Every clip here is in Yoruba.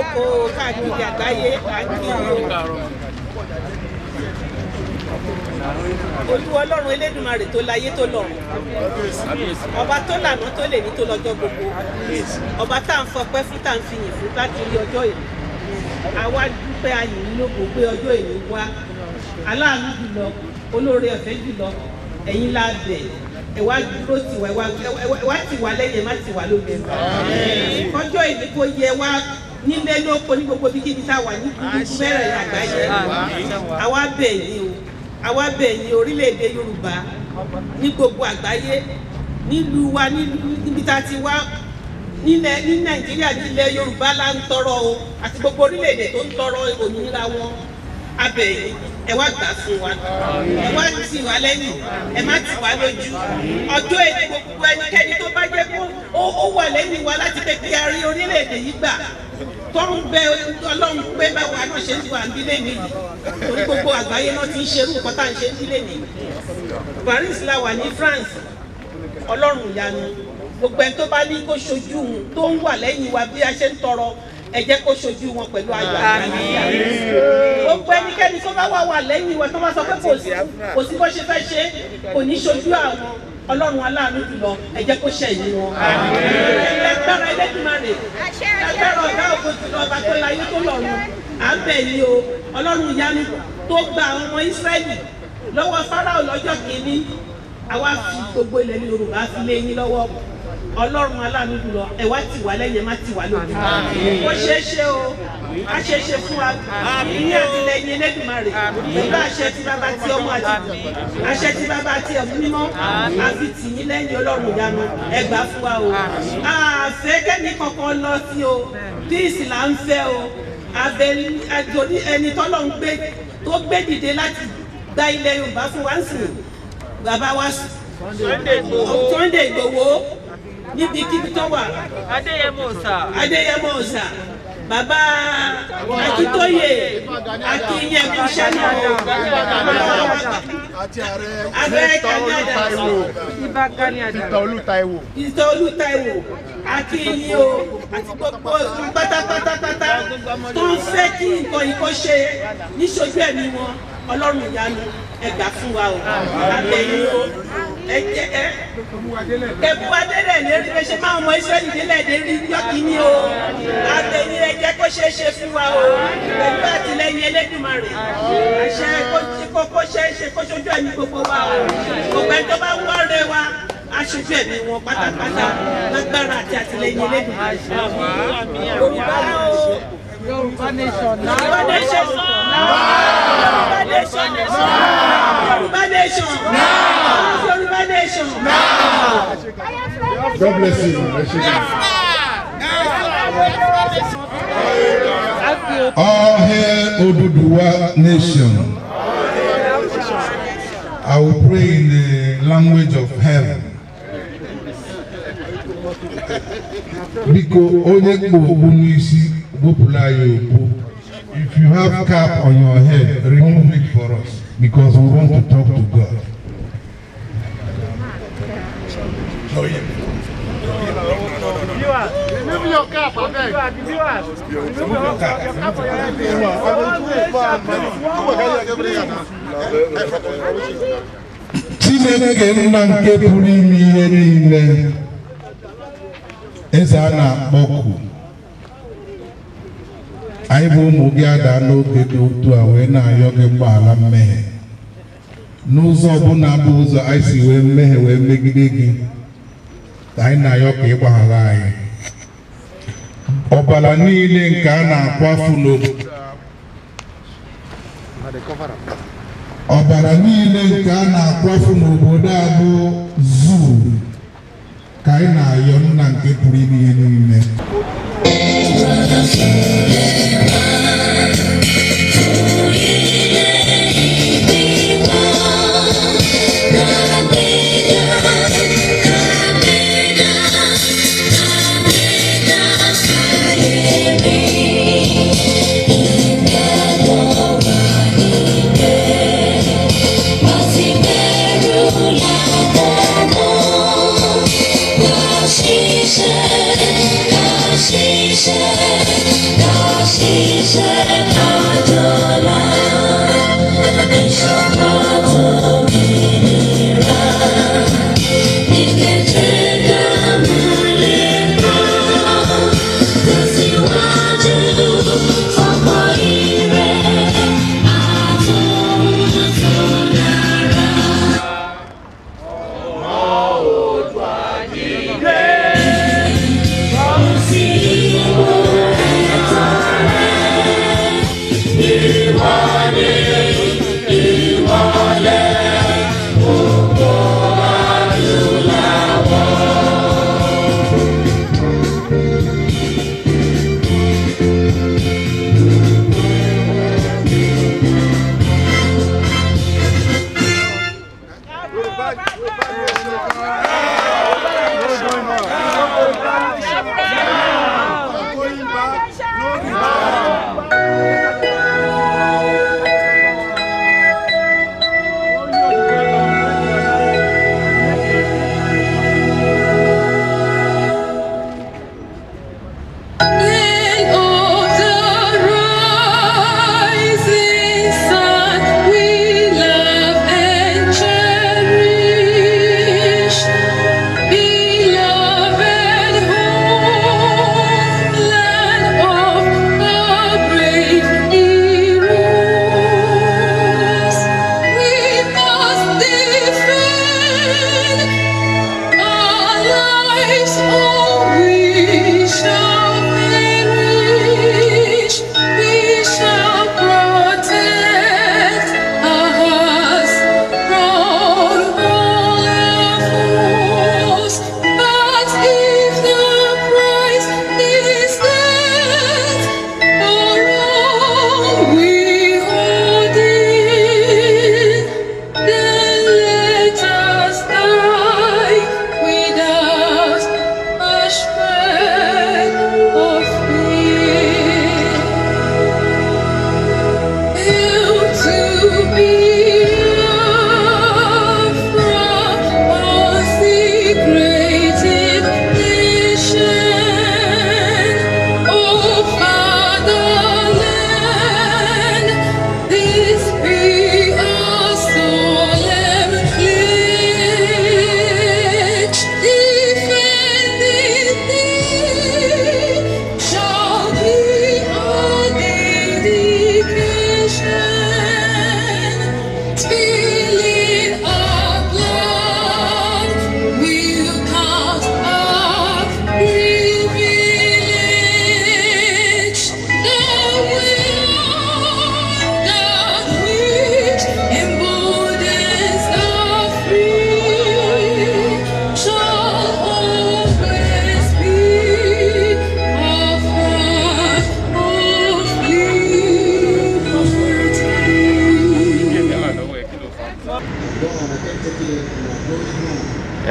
lóko káàkiri àgbáyé àkíyè Olúwa Ọlọ́run Elédùmarè tó láyé tó lọ́run, ọba tó lànà tó lè ní tó lọ́jọ́ gbogbo, ọba tá à ń fọpẹ́ fún tá à ń fiyìn fún láti rí ọjọ́ èyí. Àwa dúpẹ́ ayìn lógo pé ọjọ́ èyí wá, aláàánú jùlọ, olóore ọ̀fẹ́ jùlọ, ẹ̀yin la bẹ̀, ẹ wá dúró tiwa, ẹ wá tiwa lẹ́yìn, ẹ má tiwa lóde. Ọjọ́ èyí kò yẹ wá nílé lóko ní gbogbo bíkíbi tá a wà ní gbogbo mẹ́rẹ̀ẹ̀rin àgbáyé. Àwa bẹ̀ yín o, àwa bẹ̀ yín orílẹ̀-èdè Yorùbá ní gbogbo àgbáyé, nílùú wa níbi tá a ti wá ní Nàìjíríà, nílẹ̀ Yorùbá la ń tọrọ o, àti gbogbo orílẹ̀-èdè tó ń tọrọ òmìnira wọn. A bẹ̀ yín, ẹ wá gbà fún wa, ẹ wá tì wá lẹ́yìn, ẹ má tì wá lójú. Ọjọ́ èdè gbogbo ẹnikẹ́ni tó bá jẹ́ kó ó wà lẹ́yìn wa láti pé kí a rí orílẹ̀-èdè yìí gbà, tọ́run bẹ Ọlọ́run pé báwa náà ṣe ń wà nílé mi yìí, torí gbogbo àgbáyé náà ti ń ṣerú nǹkan tá à ń ṣe nílé mi. Paris la wà ní France, Ọlọ́run ìyanu, gbogbo ẹni tó bá ní kó ṣojú tó ń wà lẹ́yìn wa bí a ṣe ń tọrọ, ẹ jẹ́ kó ṣojú wọn pẹ̀lú ayọ̀ àlàáfíà. Gbogbo ẹnikẹ́ni tó bá wà lẹ́yìn wa tó bá sọ pé kò sí bó ṣe fẹ́ ṣe, kò ní ṣojú àwọn Ọlọ́run aláàánú jùlọ, ẹ jẹ́ kó ṣẹ̀yìn wọn. Lágbára Elédùmarè, lágbára ọ̀gá ògo jùlọ ọba tó láyé tó lọ́run, à ń bẹ̀ yín o, Ọlọ́run ìyanu tó gba àwọn ọmọ Ísírẹ́lì lọ́wọ́ Fáráò lọ́jọ́ kìíní, àwa fi gbogbo ilẹ̀ Yorùbá fi lé yín lọ́wọ́. Ọlọ́run aláàánú jùlọ, ẹ wá tì wá lẹ́yìn, ẹ má tì wá lójú. Ó ṣeé ṣe o, a ṣeé ṣe fún wa ní àtìlẹ́yìn Elédùmarè, pẹ̀lú àṣẹ tí bàbá tí ọmọ àti àṣẹ tí bàbá tí ẹ̀mí mímọ́, a fi tì yín lẹ́yìn Ọlọ́run ìyanu, ẹ gbà fún wa o. Àfẹ́ kẹ́ni kankan lọ sí o, píìsì là ń fẹ́ o. Àbẹ̀ ẹni tọ́lọ́run tó gbé dìde láti gba ilẹ̀ Yorùbá fún wa ń sìn, bàbá wa Sunday Igboho níbikíbi tó wà, Adéyẹmọ Ọ̀sà, bàbá Akíntóyè, Akínyẹmí iṣẹ́ náà, ààrẹ Gani Adams, Peter Olútáíwò, Akínyìn o, àti gbogbo pátápátá tó ń fẹ́ kí nǹkan yìí kó ṣe níṣojú ẹ̀mí wọn. Ọlọ́run ìyanu, ẹ gbà fún wa o, àbẹ̀yìn o, ẹ̀bù adélẹ̀ lérí bẹ́ẹ̀ ṣe máa mọ Ísírẹ́lì délẹ̀ lérí yọ́kìíní o, àbẹ̀yìn ẹ jẹ́ kó ṣeé ṣe fún wa o, pẹ̀lú àtìlẹ́yìn Elédùmarè, àṣẹ kó ṣeé ṣe kó ṣojú ẹ̀mí gbogbo wa o, gbogbo ẹni tó bá wọ́ọ̀rẹ́ wa aṣojú ẹ̀mí wọn pátápátá lágbára àti àtìlẹ́yìn Elédùmarè. Yorùbá o, Yorùbá nation now. Yorùbá nation now. Yorùbá nation now. Yorùbá nation now. Yorùbá nation now. God bless you. All hail Oduduwa nation. I will pray in the language of heaven. Biko onye kpo ogunisi bopula yobo. If you have cap on your head, remove it for us because we want to talk to God. Remove your cap, okay? Chineke nna nke pụrụ ime ihe niile, eze a na-akpọku, anyị bụ ụmụ gị ada n'oge dị otu a wee na-ayọ gị mgbaghara mmehie n'ụzọ ọbụla bụ ụzọ anyị si wee mmehie wee megide gị, anyị na-ayọ ka ị gbaghara anyị. Ọbara niile nke a na-akwafu n'obodo, ọbara niile nke a na-akwafu n'obodo a bụ zuu ka anyị na-ayọ nna nke pụrụ ime ihe niile. God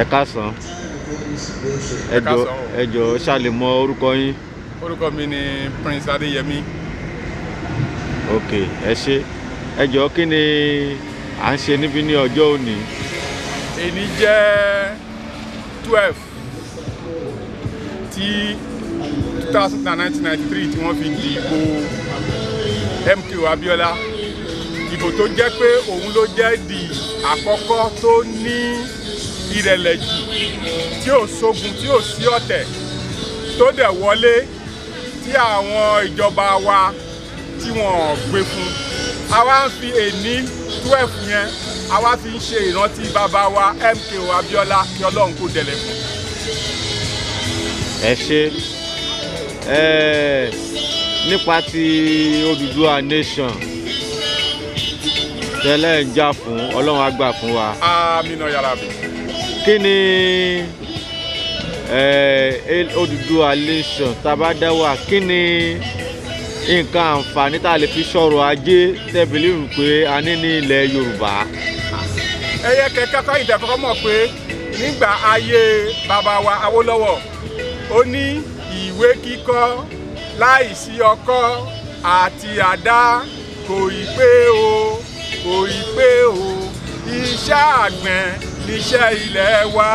ẹ káàsán. ẹ jọ̀ọ́ ṣàlè mọ orúkọ yín. Orúkọ mi ni Prince Adéyẹmí. ok ẹ ṣé. ẹ jọ̀ọ́ kí ni à ń ṣe níbí ní ọjọ́ òní? Èní jẹ́ 12 tí 1993 tí wọ́n fi dìbò MKO Abiola. Ìbò tó jẹ́ pé òun ló jẹ́ di àkọ́kọ́ tó ní ìrẹ̀lẹ̀ jù, tí ò sógun, tí ò sí ọ̀tẹ̀, tó dẹ̀ wọlé tí àwọn ìjọba wa tí wọ́n gbé fún. A wá ń fi èní 12 yẹn a wá fi ń ṣe ìrántí bàbá wa MKO Abiola kí Ọlọ́run kó dẹ̀lẹ̀ fún. ẹ ṣé. Nípa ti Odùduwà nation tẹ́lẹ̀ ń jà fún, Ọlọ́run á gbà fún wa. Àmín ya Rabbi. Kí ni Odùduwà nation tá a bá dá wà, kí ni nǹkan àǹfààní tá a lè fi sọ̀rọ̀ ajé tẹ́bílì rù pé a ní ní ilẹ̀ Yorùbá? Ẹyẹ kẹ̀kẹ́ kọ́ ìdẹ̀kọ́kọ́ mọ̀ pé nígbà ayé bàbá wa Awólọ́wọ̀ ó ní ìwé kíkọ́ láìsí ọkọ́ àti àdá kò ì pé o, kò ì pé o, iṣẹ́ àgbẹ̀ níṣẹ́ ilẹ̀ wa,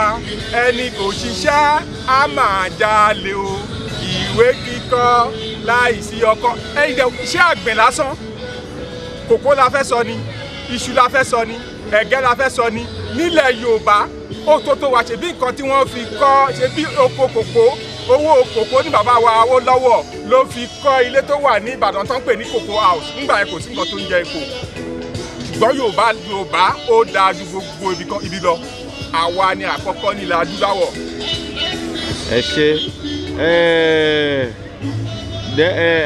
ẹni kò ṣiṣẹ́ á máa jalè o, ìwé kíkọ́ láìsí ọkọ́. Iṣẹ́ àgbẹ̀ lásán, kòkó la fẹ́ sọ ni, iṣu la fẹ́ sọ ni, ẹ̀gẹ́ la fẹ́ sọ ni, nílẹ̀ Yorùbá ó tó wa. ṣe bí nǹkan tí wọ́n fi kọ́, ṣe bí oko kòkó, owó kòkó ní bàbá wa Awólọ́wọ̀ ló fi kọ́ ilé tó wà ní Ìbàdàn tó ń pè ní Cocoa House. Nígbà yẹn kò sí nǹkan tó ń jẹ epo, ṣùgbọ́n Yorùbá ó dáa ju gbogbo ibi lọ. Àwa ni àkọ́kọ́ nílẹ̀ adúláwọ̀. ẹ ṣé.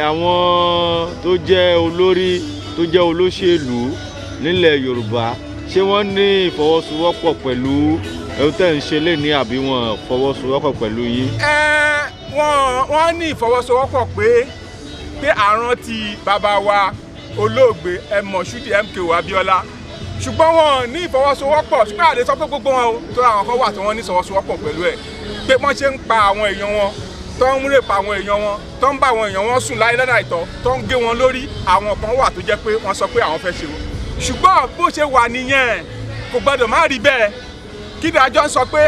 Àwọn tó jẹ́ olórí, tó jẹ́ olóṣèlú nílẹ̀ Yorùbá, ṣé wọ́n ní ìfọwọ́sowọ́pọ̀ pẹ̀lú ẹ̀rù tẹ̀ ń ṣe lé ní, àbí wọ́n fọwọ́sowọ́pọ̀ pẹ̀lú yín? Wọ́n ní ìfọwọ́sowọ́pọ̀ pé àrùn ti bàbá wa olóògbé Moshood MKO Abiola, ṣùgbọ́n wọn ní ìfọwọ́sowọ́pọ̀. Ṣùgbọ́n àlè sọ pé gbogbo wọn o, tó àwọn kan wà tí wọ́n ní ìfọwọ́sowọ́pọ̀ pẹ̀lú ẹ̀, pé wọ́n ṣe ń pa àwọn èèyàn wọn, tó ń rèpa àwọn èèyàn wọn, tó ń bá àwọn èèyàn wọn sùn láyé lọ́nà àìtọ́, tó ń gé wọn lórí. Àwọn kan wà tó jẹ́ pé wọ́n sọ pé àwọn fẹ́ ṣe o, ṣùgbọ́n bó ṣe wà nìyẹn, kò gbọdọ̀ má rí bẹ́ẹ̀. Kí ìdájọ́ ń sọ pé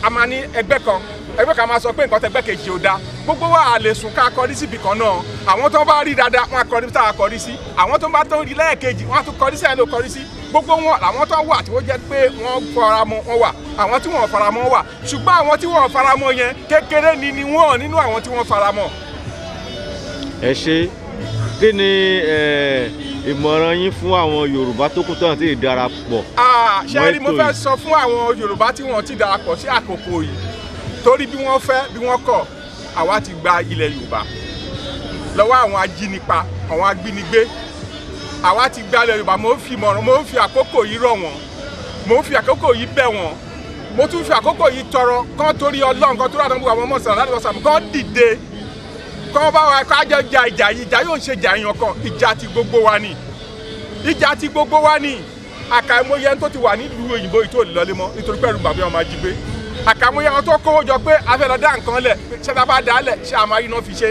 a máa ní ẹgbẹ́ kan máa sọ pé nǹkan tẹgbẹ́ kejì ò dáa. Gbogbo wa à lè sùn ká kọrí síbi kan náà. Àwọn tó bá rí dáadáa wọn á kọrí sí tá a kọrí sí, àwọn tó bá tó rí lẹ́ẹ̀kejì wọn á tún kọrí sí ẹ̀ ló kọrí sí. Gbogbo wọn làwọn tó wà tí wọ́n jẹ́ pé wọ́n faramọ́ wọn wà, àwọn tí wọ́n faramọ́ wà, ṣùgbọ́n àwọn tí wọ́n faramọ́ yẹn kékeré ni wọ́n nínú àwọn tí wọ́n faramọ́. ẹ ṣé. Kí ni ìmọ̀ràn yín fún àwọn Yorùbá tó kù tán tí ì darapọ̀? Ṣé rí, mo fẹ́ sọ fún àwọn Yorùbá tí wọ́n ti darapọ̀ sí àkókò yìí, torí bí wọ́n fẹ́ bí wọ́n kọ̀, àwa ti gba ilẹ̀ Yorùbá lọ́wọ́ àwọn ajínipa, àwọn agbínigbé. Àwa ti gba ilẹ̀ Yorùbá. Mo ń fi àkókò yìí rọ̀ wọ́n, mo ń fi àkókò yìí bẹ̀ wọ́n, mo tún fi àkókò yìí tọrọ kán torí Ọlọ́run, kán torí àwọn ọmọ sọ̀rọ̀ láti wọ́n sàmù, kán dìde, kán bá wa kájọ ja ìjà yìí. Ìjà yóò ṣe jà èèyàn kan, ìjà ti gbogbo wa ni, ìjà ti gbogbo wa ni. Àkàìmọye tó ti wà nílùú òyìnbó yìí tó lè lọlé mọ́ nítorí pẹ̀lú bàbá wọn máa jí gbé. Àkàìmọye àwọn tó kówó jọ pé a fẹ́ lọ dá nǹkan lẹ̀, ṣé tá a bá dá lẹ̀ ṣé a máa iná fi ṣe,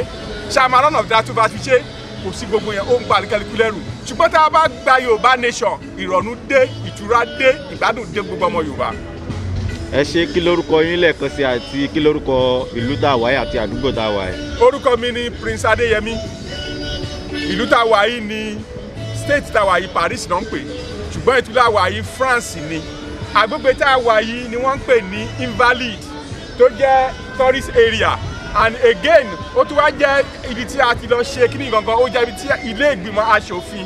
ṣé a máa rọ́nà dá tó bá fi ṣe, kò sí gbogbo yẹn, ó ń gba àlékẹ́lẹ́kú lẹ́rù. Ṣùgbọ́n tá a bá gba Yorùbá nation, ìrọ̀rùn dé, ìtura dé, ìgbádùn dé gbogbo ọmọ Yorùbá. ẹ ṣé. Kí lórúkọ yín lẹ́ẹ̀kan sí, àti kí lórúkọ ìlú tá a wà yìí àti àdúgbò tá a wà yìí? Orúkọ mi ni Prince Adéyẹmí. Ìlú tá a wà yìí ni state tá a wà yìí Paris náà ń pè, ṣùgbọ́n ìlú tá a wà yìí France ni. Agbègbè tá a wà yìí ni wọ́n ń pè ní Invalid, tó jẹ́ tourist area, and again ó tún wá jẹ́ ibi tí a ti lọ ṣe kíní gangan. Ó jẹ́ ibi tí ilé ìgbìmọ̀ aṣòfin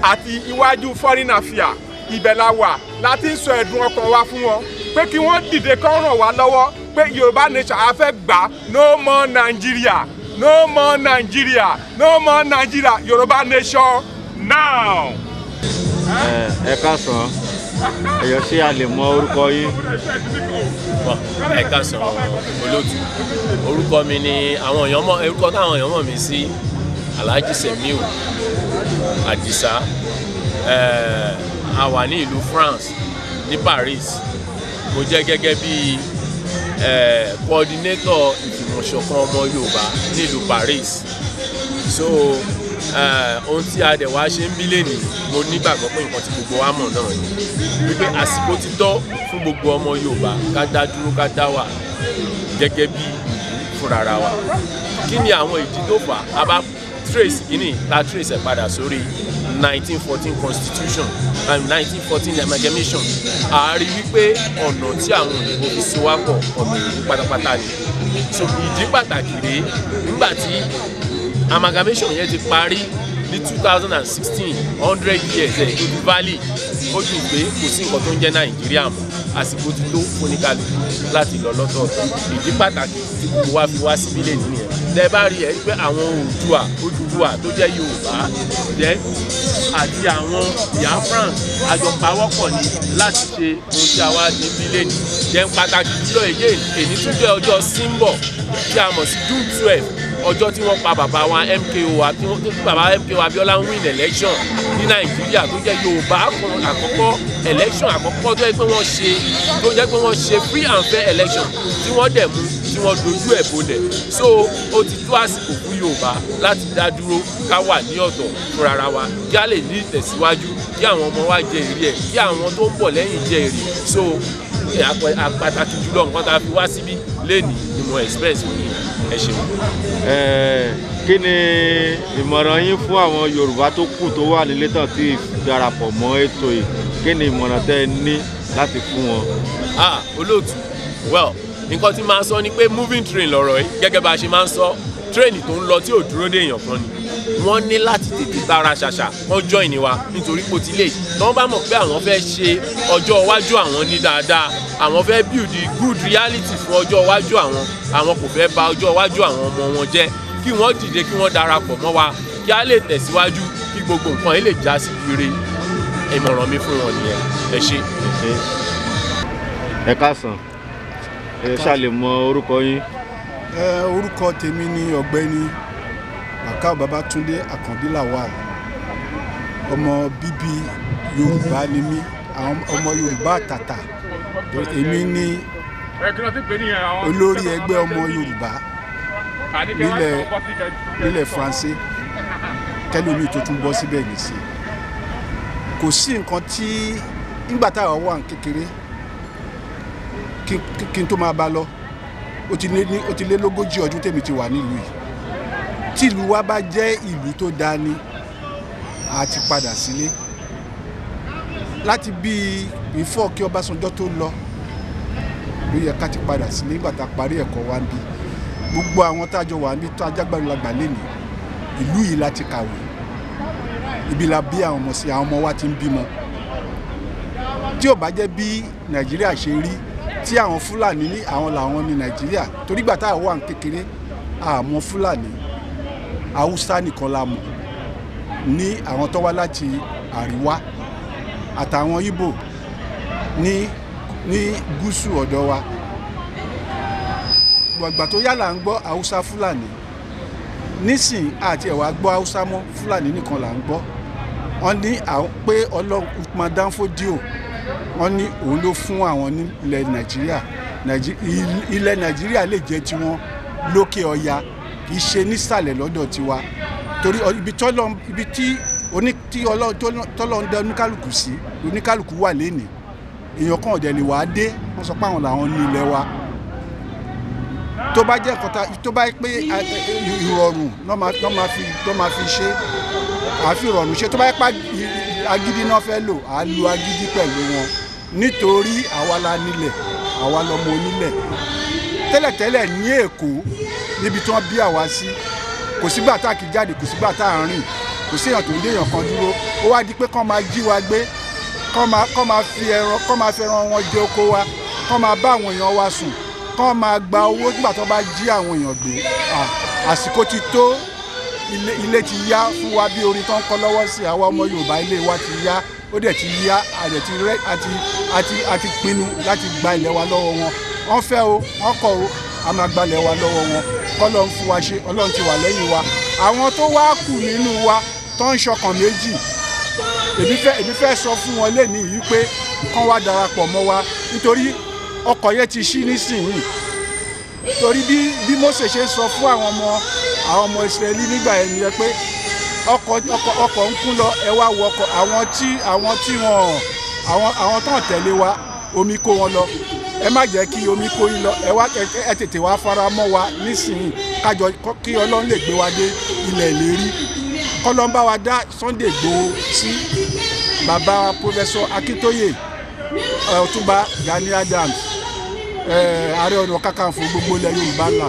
àti iwájú foreign affairs, ibẹ̀ la wà láti ń sọ ẹ̀dùn ọkàn wa fún wọn pé kí wọ́n dìde kán ràn wá lọ́wọ́, pé Yorùbá nation a fẹ́ gbà. No more Nigeria, no more Nigeria, no more Nigeria, Yorùbá nation now. Ẹ káàsán. Ẹ̀yọ́ ṣé a lè mọ orúkọ yín? Ẹ káàsán olóòtú. Orúkọ mi ni orúkọ táwọn èèyàn mọ̀ mí sí Alhaji Semiu Adisa. A wà ní ìlú France ní Paris mo jẹ́ gẹ́gẹ́ bí coordinator ìfìmọ̀ṣọ̀kan ọmọ Yorùbá nílùú Paris. So ohun tí a dẹ̀ wá ṣe ń bí lẹ́nìí mo nígbàgbọ́ pé nǹkan tí gbogbo wa mọ̀ náà ni wípé àsìkò ti tọ́ fún gbogbo ọmọ Yorùbá ká dá dúró ká dá wà gẹ́gẹ́ bí fúnra wa. Kí ni àwọn ìdí tó fà á bá trace kìíní la trace ẹ̀ padà sórí 1914 constitution and 1914 amalgamation. A rí wípé ọ̀nà tí àwọn òyìnbó fi so wá pọ̀ ọ̀nà ìlú pátápátá ni. So ìdí pàtàkì rèé nígbà tí amalgamation yẹn ti parí ní 2016 100 years ẹ̀ tó ti valid ó dùn pé kò sí nǹkan tó ń jẹ́ Nàìjíríà mọ́ àsìkò ti tó oníkálukú láti lọ lọ́tọ̀ọ̀tọ̀. Ìdí pàtàkì tí gbogbo wa fi wá síbí lè nìyẹn. Tẹ́ bá rí ẹ pé àwọn Odùduwà tó jẹ́ Yorùbá jẹ́ àti àwọn Biafran àjọpawọ́pọ̀ ní láti ṣe ohun tí a wá ní bílẹ̀ ní. Jẹ́ pàtàkì jùlọ èyí tún jẹ́ ọjọ́ symbol tí a mọ̀ sí June 12 ọjọ́ tí wọ́n pa bàbá wa MKO Abíọ́lá ń win election ní Nàìjíríà tó jẹ́ Yorùbá àkọ́kọ́ election àkọ́kọ́ tó jẹ́ pé wọ́n ṣe free and fair election tí wọ́n dẹ̀ mú tí wọ́n dojú ẹ̀ bolẹ̀. So ó ti tó àsìkò fún Yorùbá láti dá dúró ká wà ní ọ̀tọ̀ fúnra wa kí a lè ní ìtẹ̀síwájú kí àwọn ọmọ wa jẹ èrè ẹ̀ kí àwọn tó ń bọ̀ lẹ́yìn jẹ èrè. So pàtàkì jùlọ nǹkan tá a fi wá síbí lénìí ni mo express fún yín. Ẹ ṣeun. Kí ni ìmọ̀ràn yín fún àwọn Yorùbá tó kù tó wà nílé tán tí darapọ̀ mọ́ ètò yìí? Kí ni ìmọ̀ràn tẹ́ ẹ ní láti fún wọn? Olóòtú well nǹkan tí máa ń sọ ni pé moving train lọ̀rọ̀ yìí gẹ́gẹ́ bá a ṣe máa ń sọ tírèènì tó ń lọ tí ò dúró dé èèyàn kan ni wọ́n ní láti tètè tara ṣàṣà wọ́n join wa nítorí pé ó ti lè tí wọ́n bá mọ̀ pé àwọn fẹ́ ṣe ọjọ́ iwájú àwọn ní dáadáa àwọn fẹ́ build good reality fún ọjọ́ iwájú àwọn kò fẹ́ bà ọjọ́ iwájú àwọn ọmọ wọn jẹ́ kí wọ́n dìde kí wọ́n darapọ̀ mọ́ wa kí a lè tẹ̀síwájú kí gbogbo nǹkan yìí lè já sí ire. Ìmọ̀ràn mi fún wọn nìyẹn. Ẹ ṣé. Ẹ káàsán. Ẹ ṣàlè mọ orúkọ yín. Orúkọ tèmi ni ọ̀gbẹ́ni Bakau Babatunde Àkànbí Lawal. Ọmọ bíbí Yorùbá ni mí, ọmọ Yorùbá àtàtà. Èmi ni olórí ẹgbẹ́ ọmọ Yorùbá nílẹ̀ Faransé kẹ́lómi tó tún bọ́ síbẹ̀ nìsí. Kò sí nǹkan tí nígbà táwa wà kékeré kí n tó máa bá lọ ó ti lé lógójì ọdún tèmi ti wà nílùú yìí. Tí ìlú wa bá jẹ́ ìlú tó dáa ni a ti padà sílé láti bí ìfọ́ kí Ọbásanjọ́ tó lọ ló yẹ ká ti padà sílé nígbà tá a parí ẹ̀kọ́ wa ń bí. Gbogbo àwọn tájọ wà níbi tó ajágbàlagbà lénìí ìlú yìí láti kàwé ibi la bí àwọn ọmọ sí àwọn ọmọ wa ti ń bímọ. Tí ò bá jẹ́ bí Nàìjíríà ṣe rí tí àwọn Fúlàní ní àwọn làwọn ní Nàìjíríà torí gbà tá a wà kékeré àmọ́ Fúlàní Haúsá nìkan la mọ̀ ní àwọn tó wá láti àríwá àtàwọn Ìgbò ní gúúsù ọ̀dọ̀ wa. Gbàgbà tó yálà ń gbọ́ Haúsá Fúlàní nísìn àti ẹ̀wà gbọ́ Haúsá mọ́ Fúlàní nìkan là ń gbọ́. Wọ́n ní pé Ọlọ́run Uthman Dan Fodio wọ́n ní òun ló fún àwọn nílẹ̀ Nàìjíríà ilẹ̀ Nàìjíríà lè jẹ́ tiwọn lókè ọya kì í ṣe nísàlẹ̀ lọ́dọ̀ tiwa torí ibi tí Ọlọ́run dá oníkálùkù sí oníkálùkù wà lénìí èèyàn kan ọ̀dẹ̀ lè wà á dé wọ́n sọ pé àwọn làwọn ní ilẹ̀ wa tó bá jẹ́ nǹkan tó bá pé ìrọ̀rùn náà máa fi ṣe àfi ìrọ̀rùn ṣe tó bá pa agídí náà fẹ́ lò á lo agídí pẹ̀lú wọn nítorí àwa la nílẹ̀ àwa lọmọ onílẹ̀ tẹ́lẹ̀tẹ́lẹ̀ ní Èkó níbi tí wọ́n bí àwa sí kò sígbà tá a kì í jáde kò sígbà tá a rìn kò sí èèyàn tó ń dé èèyàn kan dúró ó wá di pé kán máa jí wa gbé kán máa fi ẹran wọn jẹ oko wa kán máa bá àwọn èèyàn wa sùn kán máa gba owó nígbà tó bá jí àwọn èèyàn gbé àsìkò ti tó ilé ti yá fún wa bí orin tó ń kọ lọ́wọ́ sí àwa ọmọ Yorùbá ilé wa ti yá ó dẹ̀ ti yá àti pinnu láti gba ilẹ̀ wa lọ́wọ́ wọn wọ́n fẹ́ o wọ́n kọ̀ o a máa gbalẹ̀ wa lọ́wọ́ wọn kọ́lọ́run fún wa ṣe Ọlọ́run ti wà lẹ́yìn wa àwọn tó wá kù nínú wa tó ń ṣọkàn méjì èmi fẹ́ sọ fún wọn lénìí yìí pé kán wá darapọ̀ mọ́ wa nítorí ọkọ̀ yẹn ti ṣí nísìnyí torí bí Mósè ṣe sọ fún àwọn ọmọ Ísírẹ́lì nígbà yẹn nìyẹn pé ọkọ̀ ń kún lọ ẹ wá wọ ọkọ̀ àwọn tán tẹ̀lé wa omi kó wọn lọ ẹ má jẹ́ kí omi kó yín lọ ẹ tètè wá fara mọ́ wa nísìnyí kájọ kí Ọlọ́run lè gbé wa dé ilẹ̀ ìlérí kọ́lọ́n bá wa dá Sunday Igboho sí bàbá Professor Akintoye Ọ̀túnba Gani Adams Ààrẹ Ọ̀nà Kakanfò gbogbo ilẹ̀ Yorùbá ńlá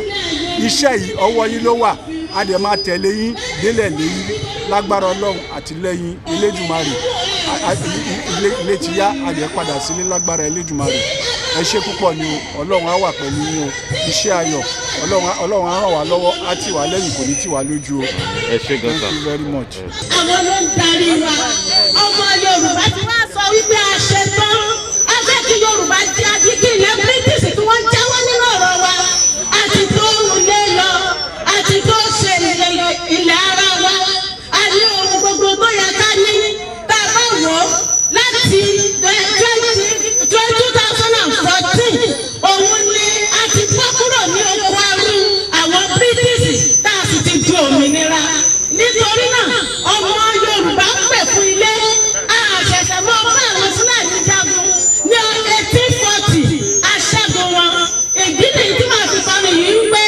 iṣẹ́ yìí ọwọ́ yín ló wà a dẹ̀ máa tẹ̀lé yín délẹ̀ léyìn lágbára Ọlọ́run àtìlẹ́yìn Elédùmarè ilé ti yá a dẹ̀ padà sílé lágbára Elédùmarè ẹ ṣé púpọ̀ ni o Ọlọ́run á wà pẹ̀lú yín o iṣẹ́ ayọ̀ Ọlọ́run á ràn wá lọ́wọ́ á tì wá lẹ́yìn kò ní tì wá lójú o. ẹ ṣé gan sa. Thank you very much. àwọn ló ń darí wa ọmọ Yorùbá tí wọ́n sọ wípé a ṣe tán a fẹ́ kí Yorùbá jẹ́ àdìgí ilẹ̀ British tí wọ́n jáwọ́ nínú ọ̀rọ̀ wa àti tó wulẹ̀ lọ àti tó ṣe ilẹ̀ ara wa a ní ohun gbogbo tó yẹ ká ní tá a bá wọ̀ láti 2014 òun ni a ti bọ́ kúrò ní oko arú àwọn British tá a sì ti di òmìnira nítorí náà ọmọ Yorùbá ń pè fún ilé àṣẹ̀ṣẹ̀ mọ́ ọmọ àwọn Fúlàní jagun ní 1840 aṣẹ́gun wọn èdè nìyí tí màá fi sọnù yìí ń pé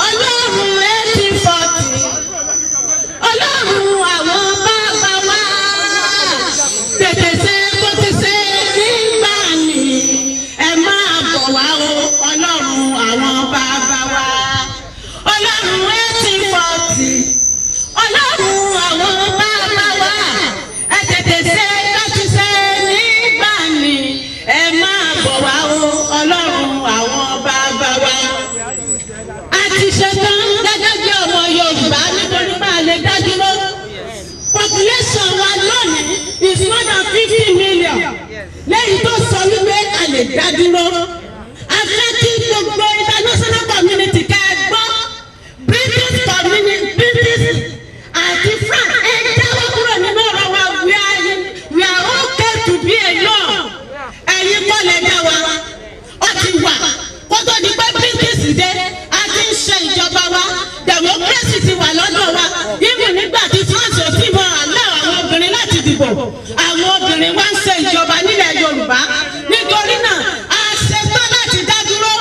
Ọlọ́run 1840 Ọlọ́run àwọn bàbá wa tètè ṣe bó ti ṣe nígbà ní ẹ máa bọ̀ wá o Ọlọ́run àwọn bàbá wa Ọlọ́run 1840 Ọlọ́run àwọn bàbá wa ẹ tètè ṣe bó ti ṣe nígbà ní ẹ máa bọ̀ wá o Ọlọ́run àwọn bàbá wa. A ti ṣetán gẹ́gẹ́ bí ọmọ Yorùbá nítorí bá a lè dá dúró. Population wa lónìí is more than 50 million. Lẹ́yìn tó sọ wípé a lè dá dúró. A fẹ́ kí gbogbo international community ká ẹ gbọ́. British community àti France ẹ jáwọ́ kúrò nínú ọ̀rọ̀ wa we are okay to be alone. Ẹ̀yin kọ́ lè dá wa. Ó ti wà kó tó di pé British dé a ti ń ṣe ìjọba wa democracy ti wà lọ́dọ̀ wa even nígbà tí France ò tí mọ̀ àlọ́ àwọn obìnrin láti dìbò àwọn obìnrin wá ń ṣe ìjọba nílẹ̀ Yorùbá nítorí náà a ṣetán láti dá dúró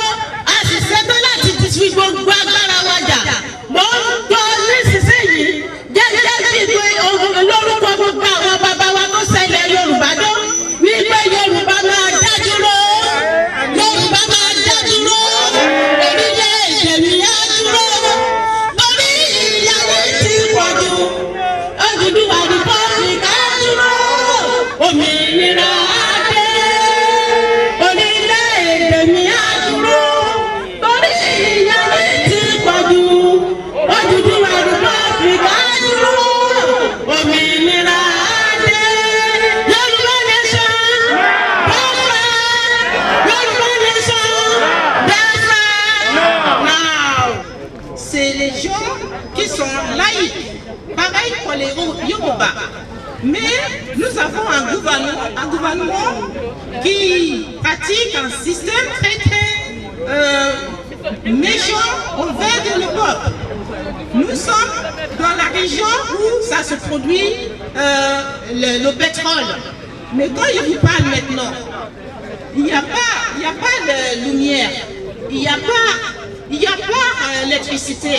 a sì ṣetán láti fi gbogbo agbára wa jà mò ń gbọ́ nísinsìnyí gẹ́gẹ́ bí lórúkọ gbogbo àwọn bàbá wa tó ṣẹlẹ̀ Yorùbá dó wípé Yorùbá máa dá dúró Yorùbá máa dá dúró orílẹ̀-èdè mi á dúró lórí ìyàwó tí pọ̀ jù Odùduwà republic á dúró òmìnira á dé orílẹ̀-èdè mi á dúró lórí ìyàwó tí pọ̀ jù Odùduwà republic á dúró òmìnira á dé Yorùbá nation Biafra Yorùbá nation Biafra now. C'est les gens qui sont laïcs, pareil pour les Yoruba. Mais nous avons un gouvernement qui pratique un système très méchant envers de l'Europe. Nous sommes dans la région où ça se produit le pétrole. Mais quand je vous parle maintenant, il n'y a pas de lumière, il n'y a pas l'électricité,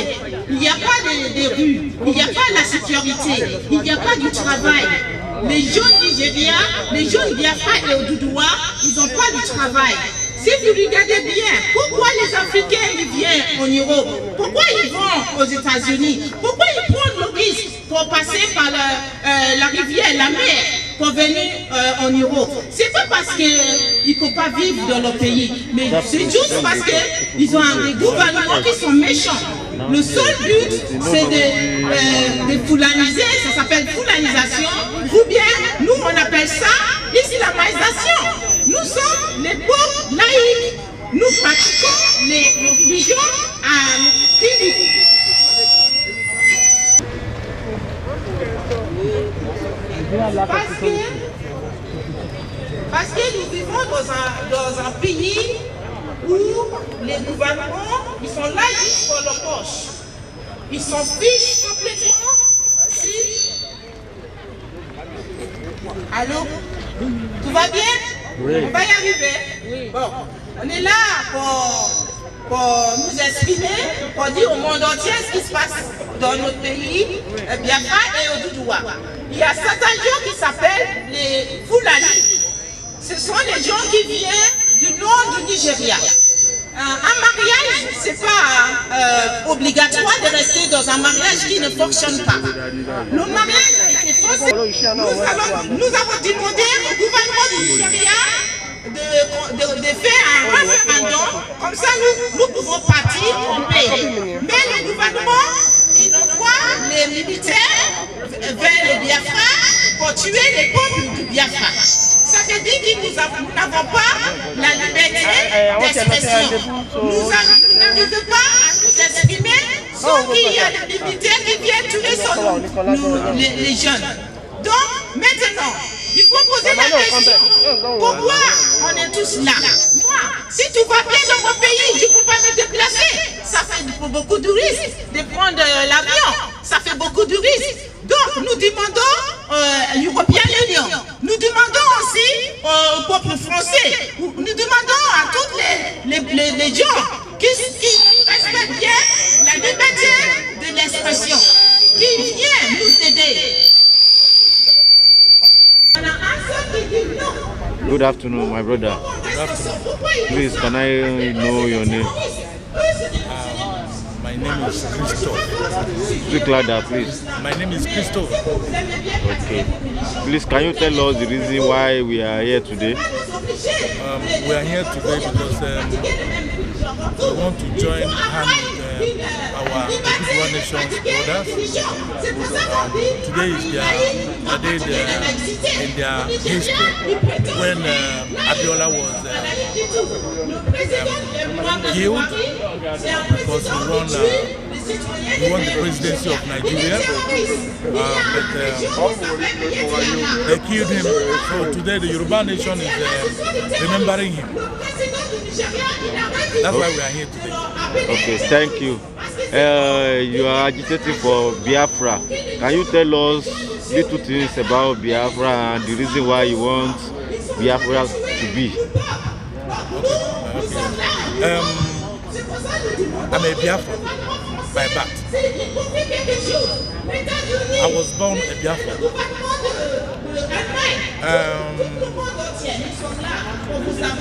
il n'y a pas de rues, il n'y a pas la sécurité, il n'y a pas du travail. Les jeunes Nigériens, les jeunes Biafra et Odùduwà, ils n'ont pas du travail. Si vous regardez bien, pourquoi les Africains ils viennent en Europe? Pourquoi ils vont aux États-Unis? Pourquoi ils prennent le risque pour passer par la rivière, la mer, pour venir en Europe? C'est pas parce qu'ils ne peuvent pas vivre dans leur pays, mais c'est juste parce qu'ils ont des gouvernements qui sont méchants. Le seul but, c'est de foulaniser, ça s'appelle foulanisation, ou bien nous on appelle ça islamisation. Nous sommes les pauvres laïcs, nous pratiquons les religions à Kini. Parce que vivons dans un pays où les gouvernements, ils sont là juste pour leur poche. Ils s'en fichent complètement si... Allô? Tout va bien? Oui. On va y arriver. Oui. Bon, on est là pour nous exprimer, pour dire au monde entier ce qui se passe dans notre pays, Biafra et au Doudouwa. Il y a certains gens qui s'appellent les Fulani. Ce sont les gens qui viennent du nord du Nigeria. Un mariage, c'est pas obligatoire de rester dans un mariage qui ne fonctionne pas. Le mariage a été forcé. Nous avons demandé au gouvernement du Nigeria de faire un référendum, comme ça nous pouvons partir en paix. Mais le gouvernement, il envoie les militaires vers le Biafra pour tuer les peuples du Biafra. Ça veut dire que nous n'avons pas la liberté d'expression. Nous n'arrivons pas à nous exprimer sans qu'il y ait des militaires qui viennent tuer les jeunes. Donc, maintenant, il faut poser la question. Pourquoi on est tous là? Moi, si tout va bien dans mon pays, je ne peux pas me déplacer. Ça fait beaucoup de risques de prendre l'avion. Ça fait beaucoup de risques. Donc, nous demandons l'European Union. Nous demandons aussi au peuple français. Nous demandons à tous les gens qui respectent bien la liberté de l'expression, qui viennent nous aider. Good afternoon, my brother. Good afternoon. Please, can I know your name? My name is Christophe. Speak louder, please. My name is Christophe. Okay. Please, can you tell us the reason why we are here today? We are here today because we want to join hands with our One Nation brothers. Today is their day in their history when Abiola was killed because he won the presidency of Nigeria, but they killed him. So today the Yoruba nation is remembering him. That's why we are here today. Okay, thank you. You are agitating for Biafra. Can you tell us little things about Biafra and the reason why you want Biafra to be? Okay. I'm a Biafra by birth. I was born a Biafra.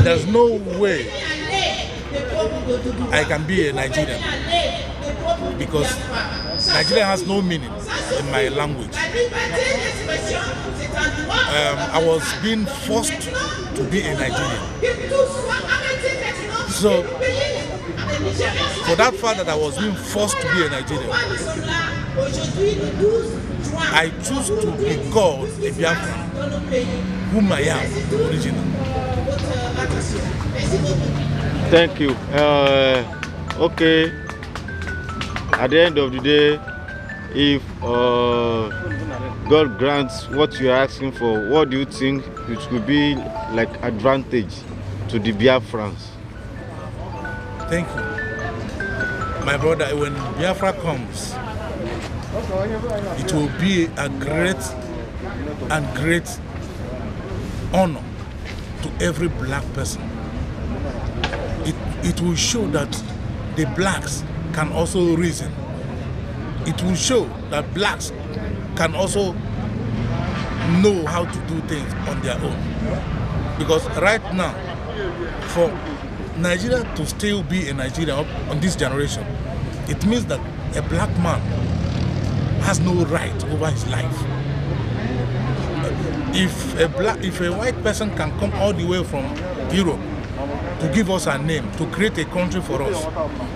There's no way I can be a Nigerian because Nigeria has no meaning in my language. I was being forced to be a Nigerian. So, for that fact that I was being forced to be a Nigerian, I choose to be called a Biafran, whom I am originally. Thank you. Okay. At the end of the day, if God grants what you are asking for, what do you think it could be like advantage to the Biafrans? Thank you. My brother, when Biafra comes, it will be a great honor to every black person. It will show that the blacks can also reason. It will show that blacks can also know how to do things on their own. Because right now, for Nigeria to still be in Nigeria on this generation, it means that a black man has no right over his life. If a white person can come all the way from Europe to give us a name, to create a country for us,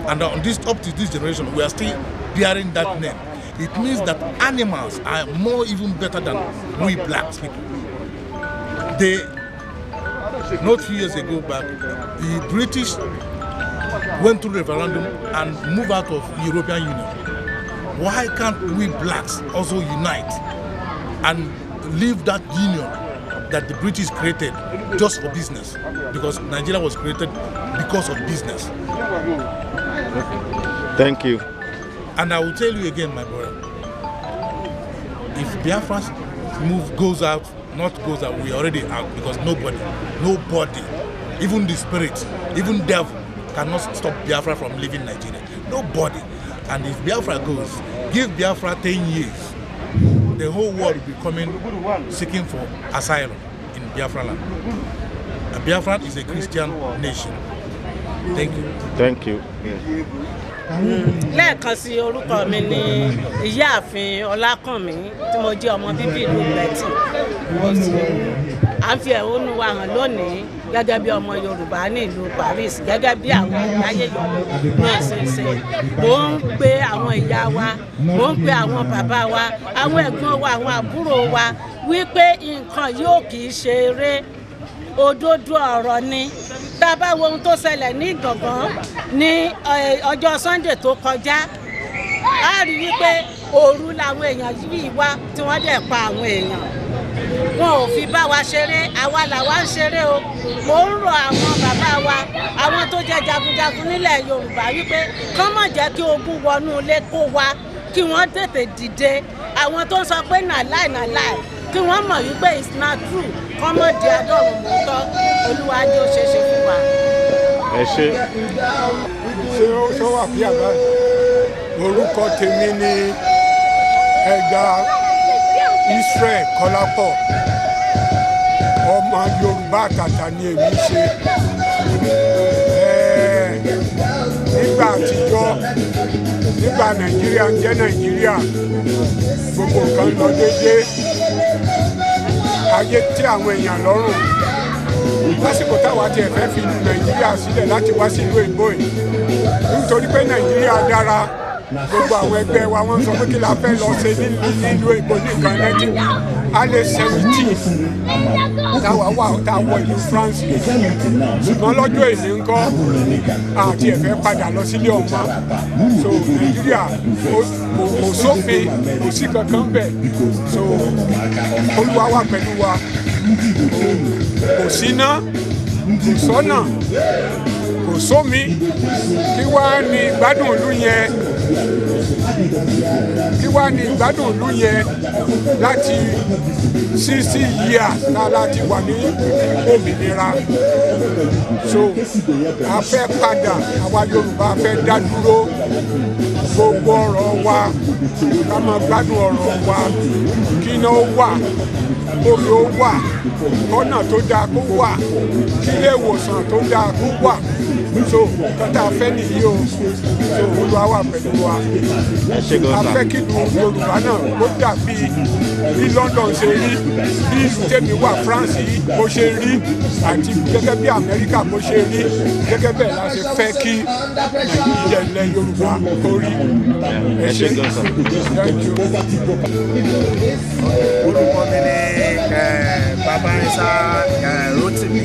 and up to this generation, we are still bearing that name, it means that animals are more even better than we black people. Not few years ago back, the British went through referendum and moved out of the European Union. Why can't we blacks also unite and leave that union that the British created just for business, because Nigeria was created because of business. Thank you. And I will tell you again, my brother, if Biafra's move goes out, we're already out, because nobody, even the spirit, even devil, cannot stop Biafra from leaving Nigeria. Nobody. And if Biafra goes, give Biafra 10 years, the whole world will be coming seeking for asylum in Biafra land. And Biafra is a Christian nation. Thank you. Thank you. lẹ́ẹ̀kan sí orúkọ mi ní ìyáàfin ọlákànmí tí mo jẹ́ ọmọ bíbí ìlú bẹ́tì. à ń fi ẹ̀hónú wa hàn lónìí gẹ́gẹ́ bí ọmọ yorùbá ní ìlú Paris, gẹ́gẹ́ bí àwọn ìdáyé yòókù náà ṣe ń ṣe. mò ń pe àwọn ìyá wa, mò ń pe àwọn bàbá wa, àwọn ẹ̀gbọ́n wa, àwọn àbúrò wa wípé nǹkan yóò kì í ṣe eré, òdodo ọ̀rọ̀ ni. tá a bá wo ohun tó ṣẹlẹ̀ ní Ìgàngán ní ọjọ́ Sunday tó kọjá, a rí wípé òru làwọn èèyàn yìí wá tí wọ́n dẹ̀ pa àwọn èèyàn. wọn ò fi bá wa ṣeré, àwa làwa ń ṣeré o. mò ń rọ àwọn bàbá wa, àwọn tó jẹ́ jagunjagun nílẹ̀ Yorùbá wípé kán má jẹ́ kí ogun wọnú ilé kó wa, kí wọ́n tètè dìde. àwọn tó ń sọ pé nàláì kí wọ́n mọ̀ wípé it's not true, kán mọ̀ di adọ́rùn mọ́tọ́. Olúwa jẹ́ ó ṣe é ṣe fún wa. Ẹ ṣé. ṣé ó wà bí àbá orúkọ tèmi ni ẹ̀dá Israel Kọ́lápọ̀, ọmọ Yorùbá àtàtà ni èmi ṣe. nígbà àtijọ́, nígbà Nàìjíríà ń jẹ́ Nàìjíríà, gbogbo nǹkan lọ déédéé, ayé tí àwọn èèyàn lọ́rùn. lásìkò táwa tiẹ̀ fẹ́ fi Nàìjíríà sílẹ̀ láti wá sí ìlú èbó yìí, nítorí pé Nàìjíríà dára, gbogbo àwọn ẹgbẹ́ wa wọ́n sọ pé kí la fẹ́ lọ ṣe nílùú èbó nìkan lẹ́yìn alẹ́ 17 táwa wà tá a wọ ìlú France. ṣùgbọ́n lọ́jọ́ èyí ń kọ́ àti ẹ̀fẹ́ padà lọ sílé ọmọ. so Nàìjíríà kò sófin, kò sí kankan bẹ̀. so Olúwa wà pẹ̀lú wa, kò síná, kò sọ́nà, kò sómi. kí wá ní ìgbádùn ìlú yẹn, láti 60 years láti wà ní òmìnira. so a fẹ́ padà, àwa Yorùbá fẹ́ dá dúró gbogbo ọ̀rọ̀ wa, ká máa gbádùn ọ̀rọ̀ wa, kí iná ó wà, omi ó wà, ọ̀nà tó dáa kó wà, kí ilé ìwòsàn tó dáa kó wà. so kọ́tà fẹ́ nìyí o. so Olúwa wà pẹ̀lú wa. a fẹ́ kí ìlú Yorùbá náà kó dàbí bí London ṣe rí, bí ìlú tèmi wà France yìí bó ṣe rí, àti gẹ́gẹ́ bí Amẹ́ríkà bó ṣe rí. gẹ́gẹ́ bẹ́ẹ̀ la ṣe fẹ́ kí Nàìjíríà ilẹ̀ Yorùbá kó rí. ẹ ṣé. orúkọ mi ni Bàbá Ìsá Rótìmí,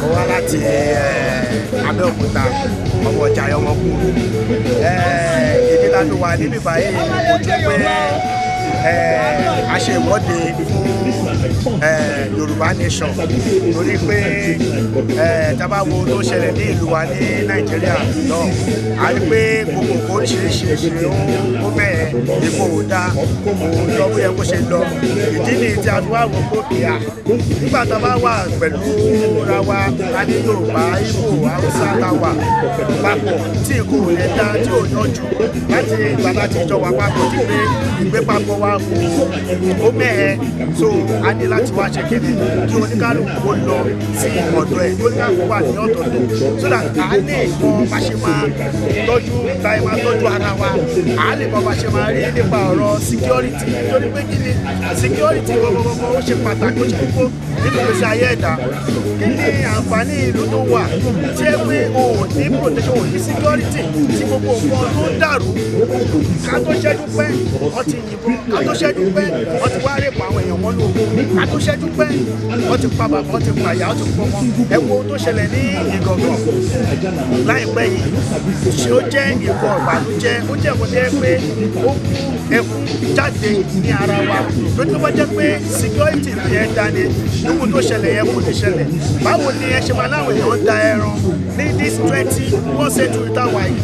ó wá láti Abẹ́òkúta, ọmọ ọjà ọmọkùnrin. ìdí láti wà níbí báyìí ojú pé a ṣe ìwọ́de fún Yorùbá nation, torí pé tábà wo tó ṣẹlẹ̀ ní ìlú wa ní Nàìjíríà náà, a rí pé gbogbo nǹkan oríṣiríṣi ó bẹ̀rẹ̀ ipò òdá òun lọ bó yẹ kó ṣe lọ. ìdí ni tí a fi wá wọ gòkè à nígbà tá a bá wà pẹ̀lú ra wa, a ní Yorùbá, Ìgbò, Haúsá la wà papọ̀ tí kò lè dá, tí ò yanjú láti ìgbà láti jọ wà papọ̀, tí pé ìgbé papọ̀ wa ó mẹ́ẹ̀. so a ní láti wá ṣe kéde kí oníkálùkù ó lọ sí ọ̀dọ̀ ẹ̀, kí oníkálùkù wà ní ọ̀dọ̀dọ̀, so that a lè mọ bá ṣe máa tọ́jú ara wa, a lè mọ bá ṣe máa rí nípa ọ̀rọ̀ security. nítorí pé kí ni security gbogbogbò ó ṣe pàtàkì, ó ṣe kókó nínú ìgbésí ayé ẹ̀dá. kí ni àǹfààní ìlú tó wà tí ẹ pé o ò ní protection, o ní security, tí gbogbo nǹkan tó ń dàrú, ká tó ṣẹ́jú pẹ́ wọ́n ti yìnbọn, ká tó ṣẹ́jú pẹ́ wọ́n ti wá rèpọ̀ àwọn èèyàn mọ́nú ogun, ká tó ṣẹ́jú pẹ́ wọ́n ti pa bàbá, wọ́n ti pa ìyá, wọ́n ti pọ̀ mọ́. ẹ wo tó ṣẹlẹ̀ ní Ìgàngán láìpẹ́ yìí, ṣé ó jẹ́ ìkọ̀ ìbànújẹ́, ó jẹ́ ìkọ̀ tẹ́ pé ó kú ẹkún jáde ní ara wa. lójú tó bá jẹ́ pé security yẹn dání, ìwọ irú tó ṣẹlẹ̀ yẹn kò lè ṣẹlẹ̀ báwo ni ẹ ṣe máa láwọn èèyàn da ẹran ní this 21st century táwa yìí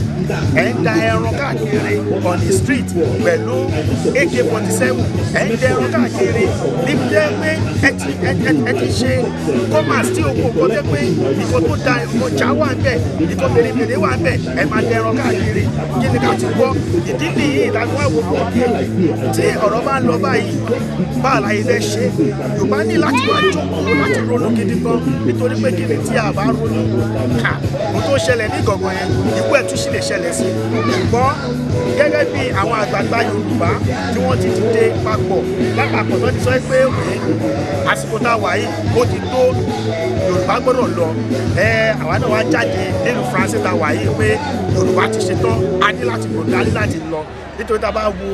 ẹ̀ ń da ẹran káàkiri on the street pẹ̀lú AK-47 ẹ̀ ń da ẹran káàkiri níbi jẹ́ pé ẹ ti ṣe commerce tí o kò kọ́ jẹ́ pé ìkọ́ tó da ọjà wà ń bẹ̀ ìkọ́ mèremère wà ń bẹ̀ ẹ̀ máa da ẹran káàkiri kí ni ká ti gbọ́ ìdí nìyí ìdájọ́ àwọn òkè tí ọ̀rọ̀ bá ń lọ báyìí bá àlàyé fẹ́ ṣe Yorùbá ní láti wá jókòó láti ronú gidi gan nítorí pé kí ni tí a bá ronú ká ohun tó ṣẹlẹ̀ ní Ìgangan yẹn ikú ẹ̀ tún sì lè ṣẹlẹ̀ sí ṣùgbọ́n gẹ́gẹ́ bí àwọn àgbààgbà Yorùbá tí wọ́n ti dìde papọ̀ lápapọ̀ tó ti sọ pé àsìkò tá a wà yìí ó ti tó Yorùbá gbọ́dọ̀ lọ àwa náà wá jáde nínú France tá a wà yìí pé Yorùbá ti ṣetán a ní láti lọ dání láti lọ nítorí tá a bá wo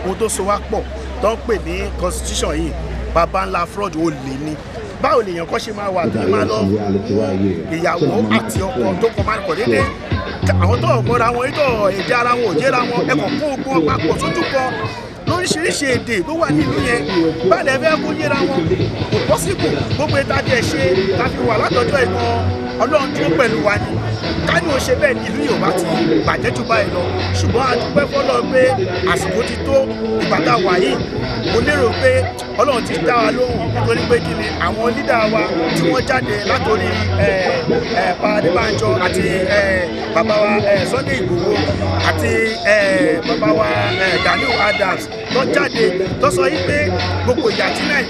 ohun tó so wá pọ̀ tó ń pè ní constitution yìí baba ńlá fraud ó lè ní báwo lèèyàn kọ́ ṣe máa wà tó máa lọ ìyàwó àti ọkọ tó kọ máa kọ̀ déédéé àwọn tó ọ̀gbọ́n ra wọn ètò èdè ara wọn ò yéra wọn ẹ̀kọ́ kó ogun papọ̀ sójú kan lóríṣiríṣi èdè tó wà nínú yẹn báyìí ẹ̀fẹ́ kó yéra wọn kò pọ́sibù gbogbo ìtajà ẹ̀ ṣe tàbí wà látọjọ́ ìkan Ọlọ́run dúró pẹ̀lú wa ni ká ní o ṣe bẹ́ẹ̀ ní ìlú Yorùbá ti bàjẹ́ jù báyìí lọ ṣùgbọ́n a dúpẹ́ fọ́lọ́run pé àsìkò ti tó ìgbà tá a wà yìí mo lérò pé Ọlọ́run ti dá wa lóhùn nítorí pé kí ni àwọn lídà wa tí wọ́n jáde látòrí Pa Adébánjọ àti bàbá wa Sunday Igboho àti bàbá wa Gani Adams tó jáde tó sọ yìí pé gbogbo ìyà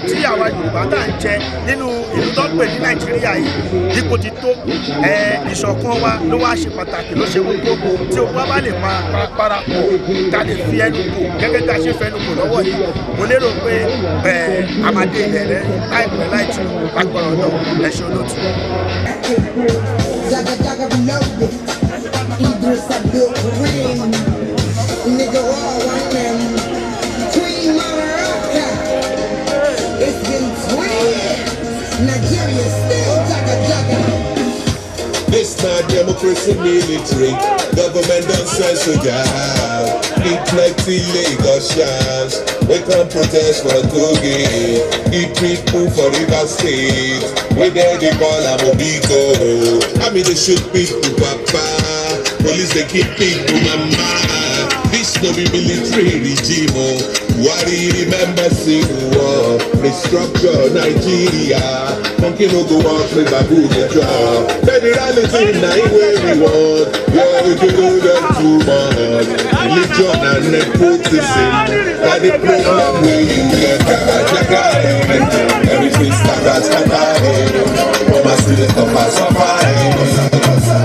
tí àwa Yorùbá tá à ń jẹ nínú ìlú tó ń pè ní Nàìjíríà yìí ipò ti tó ìṣọ̀kan wa ló wá ṣe pàtàkì ló ṣe gbogbo tí o bá lè parapọ̀ ká lè fi ẹnu kò gẹ́gẹ́ bí a ṣe fẹnu kò lọ́wọ́ yìí mo lérò pé amadé ilẹ̀ rẹ láìpẹ́ láìjù lágbọ̀rọ̀ náà ẹ ṣe olóòtú. Jaga reloaded, Idris Abdul Karim, nigga all one them, Queen Maraka, it's been 20 years, Nigeria still jaga. This not democracy military, government don't censor y'all. Need plenty Lagosians, we can protest for Kogi. Eat people for River State, we there they call Amobito. I mean they shoot people papa, police they keep people mama. This no be military regime, worry remember civil war, restructure Nigeria. Monkey no go out play baboon the job. Federalism na where we want, yeah we can do them too much. Religion and nepotism, that the problem where you get everything scatter. Mama see the cover suffering,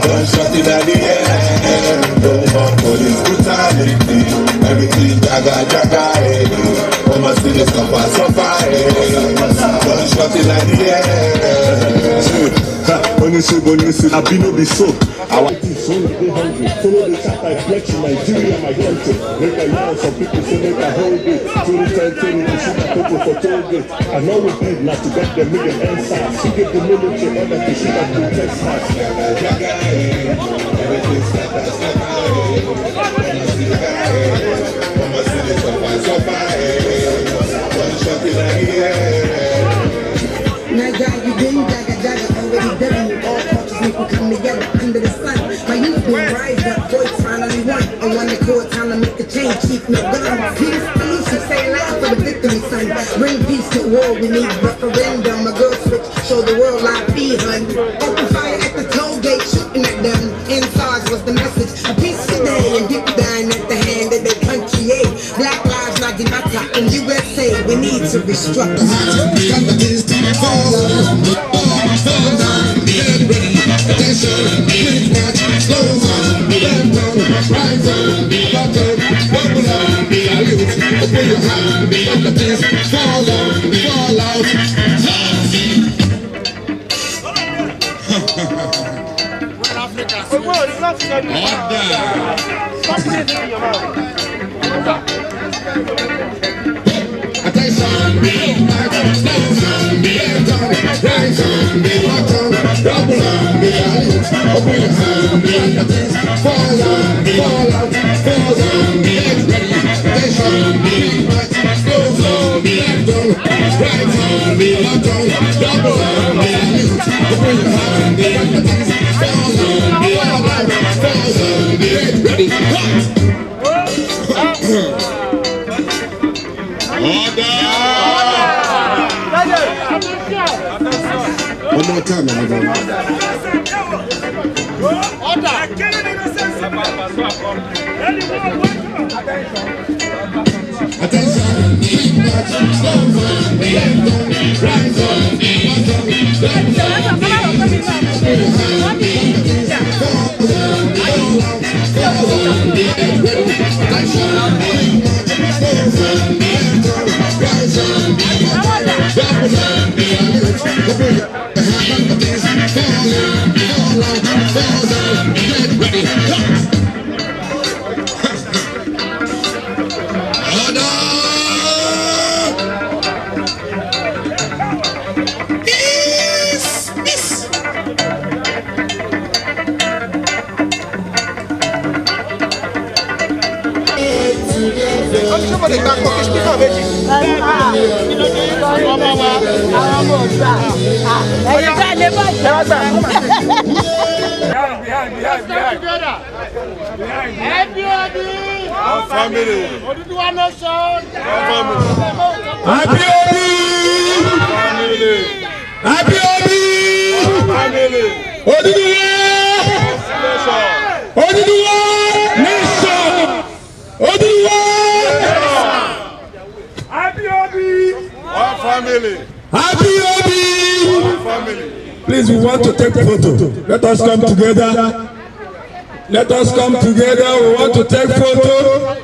don't shut it at the end. No more police brutality, everything jaga. Mama see the cover suffering, don't shut it at the end. Honestly, I be no be so. Our teeth only go hungry. Follow the chapter I flex in Nigeria, my country. Make a yarn, some people say make a whole day. 2010, to shoot a people for toll gate. I know we did not to get them million answers. To get the military order to shoot at the test house. Now you been jaga, already done. All cultures make we come together under the sun. My youth been rise up, voice finally won. I want the core, time to make the change, keep no gun. Peace, solution, say loud for the victory, son. Bring peace to war, we need referendum. A girl switch, show the world live be hun. Open fire at the toll gate, shooting at them. Inside was the message, a peace today. And deep down at the hand of their country, yeah. Black lives not in USA, we need to restructure. Double One more time, everybody. Somebody back up, it's speaker méjì. Ọmọ wa, àwọn ọmọ ògbà. Ẹ̀yin bá lè bá ìjọ gbà. Everybody. Our family. Odùduwà nation. Happy Obi! Happy Obi! Odùduwà! Odùduwà nation! Odùduwà! Happy Obi! Our family. Happy Obi! Our family. Please, we want to take photo. Let us come together. Let us come together. We want to take photo.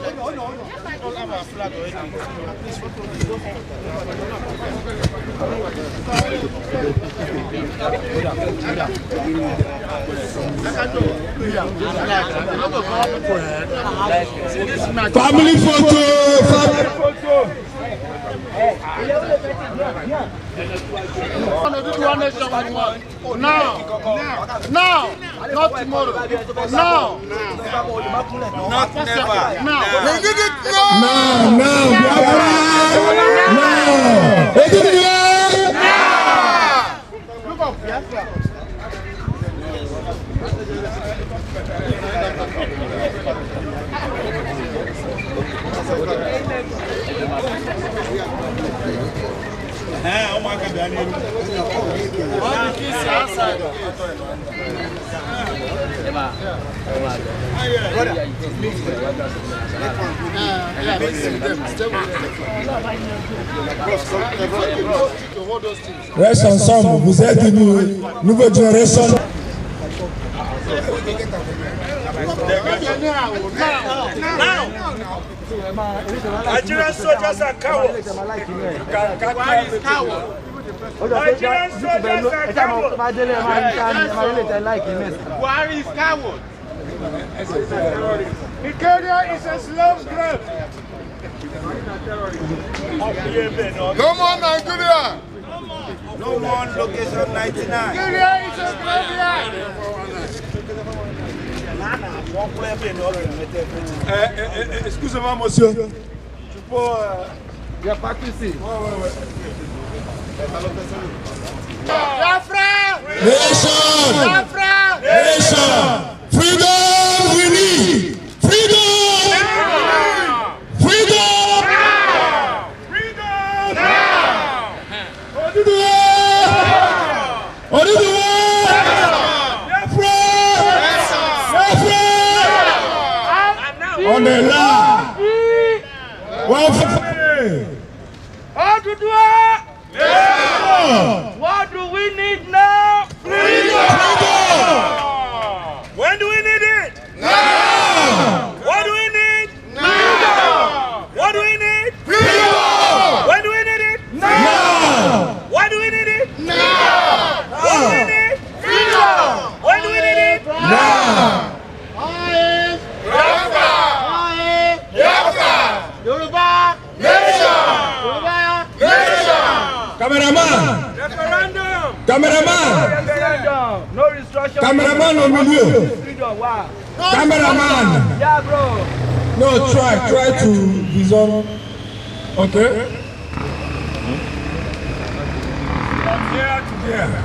Family photo. Now, not tomorrow. Now. Not never. Now. Look up. Reste ensemble, vous êtes une nouvelle génération. Nigerian soldiers are cowards. Nigerian soldiers are cowards. Buhari is coward. Nigeria is a slave grave. No more Nigeria. No more location 99. Nigeria is a graveyard. Excusez-moi, monsieur. Tu peux. Il n'y a pas de souci. Biafra! Nation! Biafra! Nation! Freedom we need! Freedom! Freedom! Freedom! Odùduwà! Odùduwà! On est là! One family! Odùduwà! What do we need now? Freedom! When do we need it? Now! What do we need? Now! What do we need? Freedom! When do we need it? Now! What do we need it? Now! What do we need? Freedom! When do we need it? Now! Yoruba! Nation! Yoruba! Nation! Cameraman! Referendum! Cameraman! Referendum! No restructuring! Cameraman au milieu! Freedom, wow! Cameraman! Yeah, bro! No, try to vision. Okay? From here to there.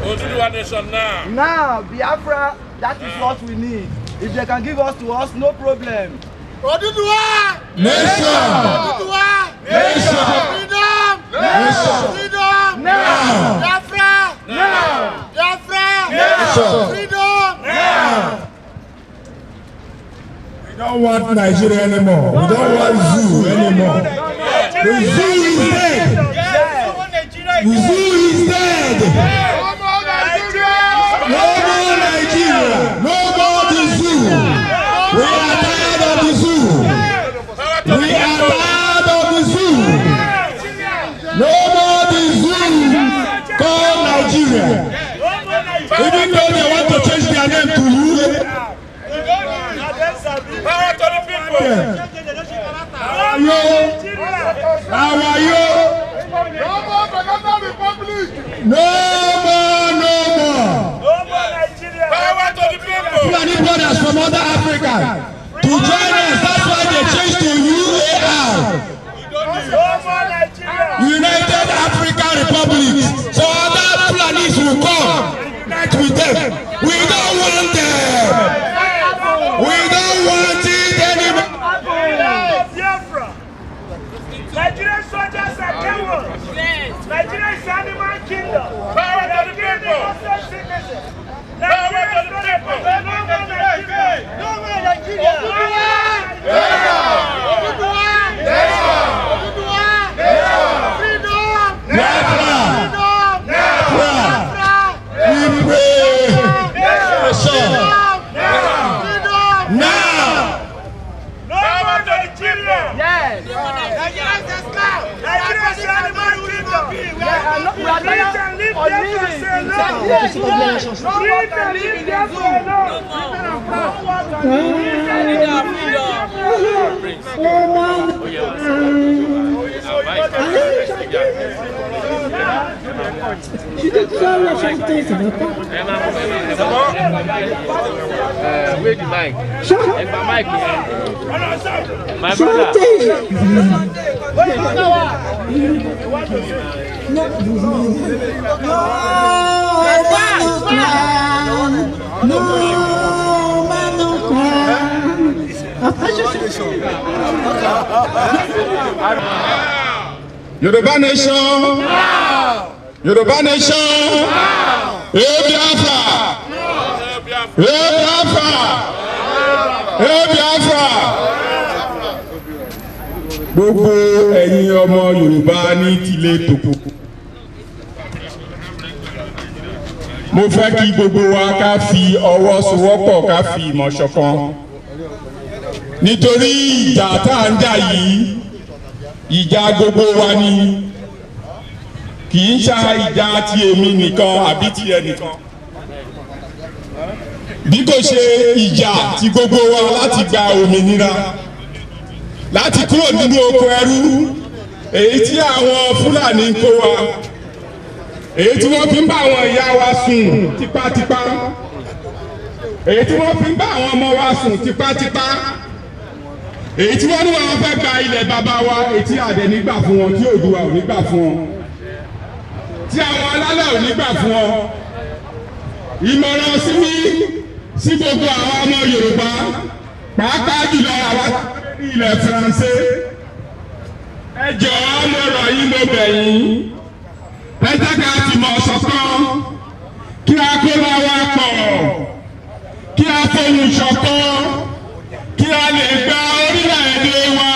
Oduduwa nation now. Now, Biafra, that is what we need. If they can give us to us, no problem. Oduduwa Nation! Oduduwa Nation! Freedom! Nation! Freedom! Now! Biafra! Now! Biafra! Nation! Freedom! Now! We don't want Nigeria anymore. We don't want zoo anymore. The zoo is dead. The zoo is dead. No more Nigeria. No more the zoo. We are tired of the zoo. We are tired of the zoo. No more the zoo called Nigeria. Even though they want to change their name to you. Power to the people. How are you? No more Banana Republic. No more, no more. Power to the people. Fulani brothers from other Africa to join us. That's why they changed to UAR. United African Republic. So other Fulanis will come and unite with them. We don't want them. We don't want it anymore. Nigerian soldiers are cowards. Nigeria is animal kingdom. Power to the people. Power to the people. No more Nigeria. Oduduwa. Freedom. We pray. Now. No more Nigeria. Yes. Nigeria is now. Nigeria is animal kingdom. We are can live there for so long. We can live there for Wait the mic. And my mic. My brother. Yoruba nation. Yoruba nation. Hey Biafra. Hey Biafra. Hey Biafra. Gbogbo ẹ̀yin ọmọ Yorùbá ní tilé tòkó. Mo fẹ́ kí gbogbo wa ká fi ọwọ́ sowọ́pọ̀ ká fi ìmọ̀ ṣọ̀kan. Nítorí ìjà tá à ń jà yìí, ìjà gbogbo wa ni. Kì í ṣe ìjà ti èmi nìkan àbí ti ẹnìkan. Bí kò ṣe ìjà ti gbogbo wa láti gba òmìnira. Láti kúrò nínú oko ẹrú èyí tí àwọn Fúlàní ń kó wa èyí tí wọ́n fi ń bá àwọn ìyá wa sùn tipátipá èyí tí wọ́n fi ń bá àwọn ọmọ wa sùn tipátipá èyí tí wọ́n ní wọn fẹ́ gba ilẹ̀ bàbá wa èyí tí àdẹ̀ nígbà fún wọn tí Oòduà ò nígbà fún wọn tí àwọn alálẹ̀ ò nígbà fún wọn ìmọ̀ràn sí mi sí gbogbo àwọn ọmọ Yorùbá pàápàá jùlọ àwọn ní ilẹ̀ Faransé ẹ jọ̀ọ́ mo rọ̀ yín mo bẹ̀ yín ẹ jẹ́ ká fìmọ̀ ṣọ̀kan kí a kóra wa pọ̀ kí a fohùn ṣọ̀kan kí a lè gba orílẹ̀-èdè wa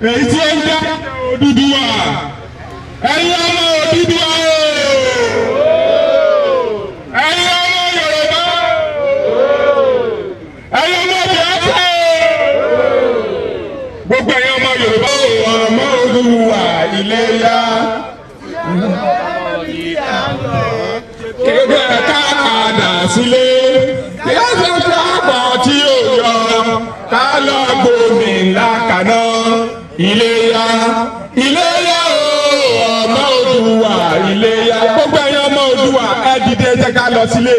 èyí tí ó ń dá Odùduwà ẹ̀yin ọmọ Odùduwà ẹ̀yin ọmọ Yorùbá ẹ̀yin ọmọ Biafra gbogbo ẹ̀yin ọmọ Yorùbá ọmọ Odùduwà Iléyá kéde ká padà sílé yẹ́sẹ̀ tí a pọ̀ tí ó yọ ká lọ gbòmí ńlá kaná Iléyá Iléyá ọmọ Odùduwà Iléyá gbogbo ẹ̀yin ọmọ Odùduwà ẹ dìde jẹ́ ká lọ sílé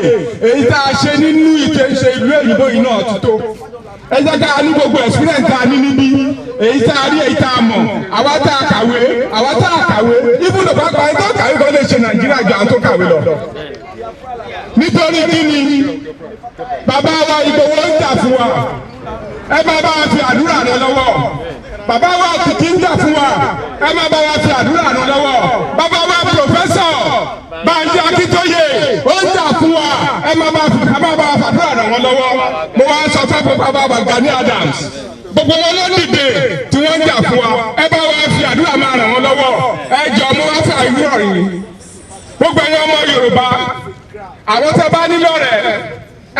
èyí tá a ṣe nínú ìṣe ìlú èyìnbó yìí náà ti tó ẹ jẹ́ ká ní gbogbo experience tá a ní níbí èyí tá a rí èyí tá a mọ̀ àwa tá a kàwé àwa tá a kàwé ibùdó bá pa ẹni tó kàwé kan lè ṣe Nàìjíríà ju àwọn tó kàwé lọ. nítorí kíni bàbá wa Ìgbòho ń jà fún wa ẹ máa bá wa fi àdúrà ràn lọ́wọ́ bàbá wa Kìkì ń jà fún wa ẹ máa bá wa fi àdúrà ràn lọ́wọ́ bàbá wa pòfẹ́sọ̀ Bánjí Akíntóyè ó ń jà fún wa ẹ máa bá wa fi àdúrà ràn wọ́n lọ́wọ́ mo wá sọ fún bàbá wa Gani Adams gbogbo wọn ló dìde tí wọ́n ń jà fún wa ẹ bá wa fi àdúrà máa ràn wọ́n lọ́wọ́ ẹ jọ mo wá fẹ́ àìwúrọ̀ yìí gbogbo ẹ̀yin ọmọ Yorùbá àwọn tẹ́ bá nílò rẹ̀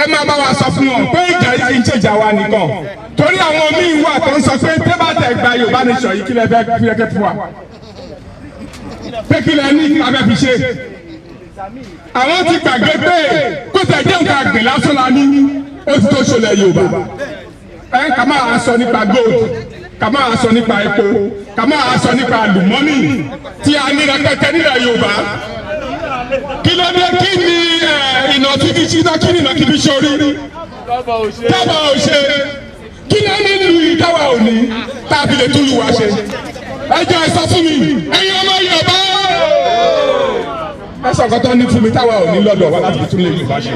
ẹ máa bá wa sọ fún wọn pé ìjà yìí ń ṣèjà wa nìkan torí àwọn míín wà tó ń sọ pé tẹ́ bá tẹ̀ gba Yorùbá nation yìí kí lẹ fẹ́ fi ẹkẹ fún wa pé kí lẹ ní abẹ́ fi ṣe àwọn ti gbàgbé pé kó tẹ̀ jẹ́ nǹkan àgbẹ̀ lásán la ní ó ti tó ṣọlẹ̀ Yorùbá ẹ kà máa sọ nípa gold kà máa sọ nípa epo kà máa sọ nípa àlùmọ́nì tí a ní rẹpẹtẹ nílẹ̀ Yorùbá kí ló dé kí ni ìnàkíbi ṣíná kí ni ìnàkíbi ṣorí tábà ò ṣe kí ni ẹni lu ìdáwà òní tàbí lè túlù wá ṣe ẹ jẹ́ ẹ sọ fún mi ẹ̀yin ọmọ Yorùbá ẹ sọ kọ́tọ́ ní fún mi táwa òní lọ́dọ̀ wa láti tún lè Yorùbá ṣe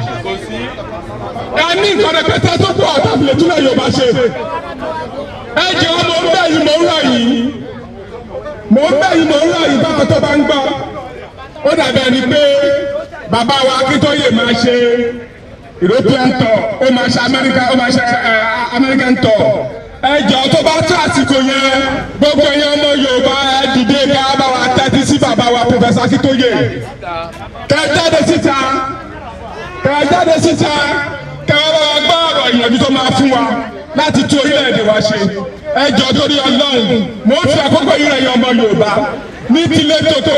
ẹ ní nǹkan rẹpẹtẹ tó pọ̀ tàbí lè tún lè Yorùbá ṣe ẹ jẹ́ ọmọ ọgbẹ́ yìí mò ń rà yìí báwọn tó bá ń gbọ́ ó dàbí ẹni pé bàbá wa Akíntóyè máa ṣe European tour ó máa ṣe American tour ẹjọ́ tó bá tó àsìkò yẹn gbogbo ẹ̀yin ọmọ Yorùbá ẹ dìde ká bá wa tẹ́tí sí bàbá wa Professor Akíntóyè kẹ́ jáde síta kẹ́ wá bá wa gbọ́ ọ̀rọ̀ ìyànjú tó máa fún wa láti tún orílẹ̀-èdè wa ṣe ẹjọ́ torí Ọlọ́run mo ń fi àkókò yìí rẹ̀ yan ọmọ Yorùbá ní tilé tótó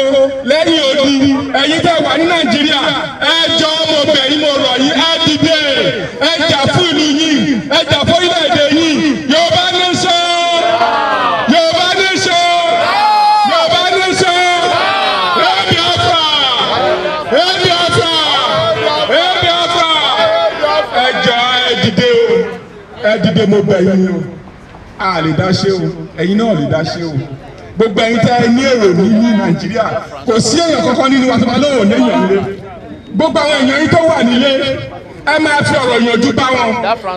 lẹ́yìn odi ẹ̀yin tẹ́ wà ní Nàìjíríà ẹ jọ mo bẹ̀ yín mo rọ̀ yín ẹ dìde ẹ jà fún ìlú yín ẹ jà fún orílẹ̀-èdè yín Yorùbá nation Yorùbá nation Yorùbá nation ẹ Biafra ẹ Biafra ẹ Biafra ẹ jọ ẹ dìde o ẹ dìde mo bẹ̀ yín o a lè dá ṣe o ẹ̀yin náà lè dá ṣe o gbogbo ẹ̀yin tẹ́ ẹ ní èrò ní Nàìjíríà kò sí èèyàn kankan nínú wa tó máa lóhùn lẹ́yìn nílé gbogbo àwọn èèyàn yìí tó wà nílé ẹ máa fi ọ̀rọ̀ ìyànjú bá wọn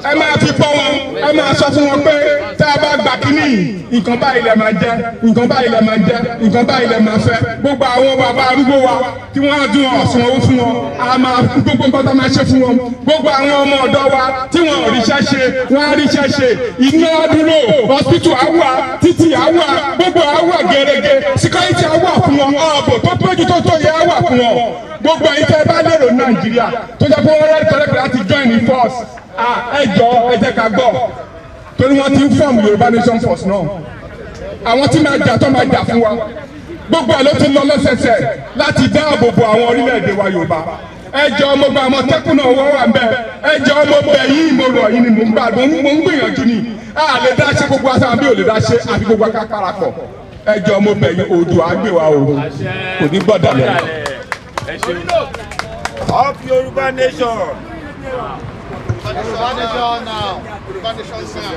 ẹ máa fi bọ́ wọn ẹ máa sọ fún wọn pé tá a bá gbà kínní nǹkan báyìí lẹ máa jẹ nǹkan báyìí lẹ máa jẹ nǹkan báyìí lẹ máa fẹ́ gbogbo àwọn bàbá arúgbó wa tí wọ́n á dún ọ̀sán owó fún wọn a máa gbogbo nǹkan tó máa ṣe fún wọn gbogbo àwọn ọmọ ọ̀dọ́ wa tí wọ́n ò ríṣẹ́ ṣe wọ́n á ríṣẹ́ ṣe iná dúró hospital àwà títì àwà gbogbo àwà gẹ́gẹ́ security àwà fún wọn ọ̀bọ̀ tó péjú tó tó yẹ àwà fún wọn gbogbo ẹ̀yin tẹ́ bá lérò Nàìjíríà tó jẹ́ pé wọ́n rẹ́ tọ́lẹ́pẹ̀ láti join the force ẹ jọ ẹ jẹ́ ká gbọ́ torí wọ́n ti ń form Yorùbá Nation Force náà àwọn tí máa jà tó máa jà fún wa gbogbo ẹ̀ ló ti lọ lọ́sẹ̀sẹ̀ láti dáàbò bo àwọn orílẹ̀-èdè wa Yorùbá ẹ jọ mo gba àwọn tẹ́kùn náà wọ́n wà bẹ́ẹ̀ ẹ jọ mo bẹ̀ yín mo rọ̀ yín ni mo ń gbìyànjú ni a lè dá ṣe gbogbo àti àbí ò lè dá ṣe àfi gbogbo aká parapọ̀ ẹ jọ mo bẹ̀ yín Oòduà á gbé wa o kò ní gbọ́dọ̀ lẹ́yìn. Up Yorùbá Nation. Yorùbá Nation now. Yorùbá Nation now.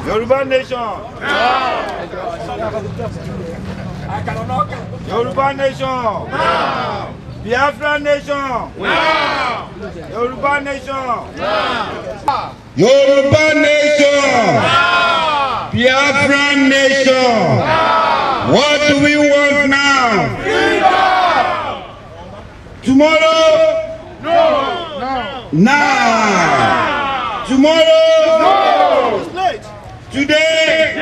Yorùbá Nation. Yorùbá Nation. Biafra Nation. Yorùbá Nation. Yorùbá Nation. Biafra Nation. What do we want now? Tomorrow? No. Now. Tomorrow? No. Today?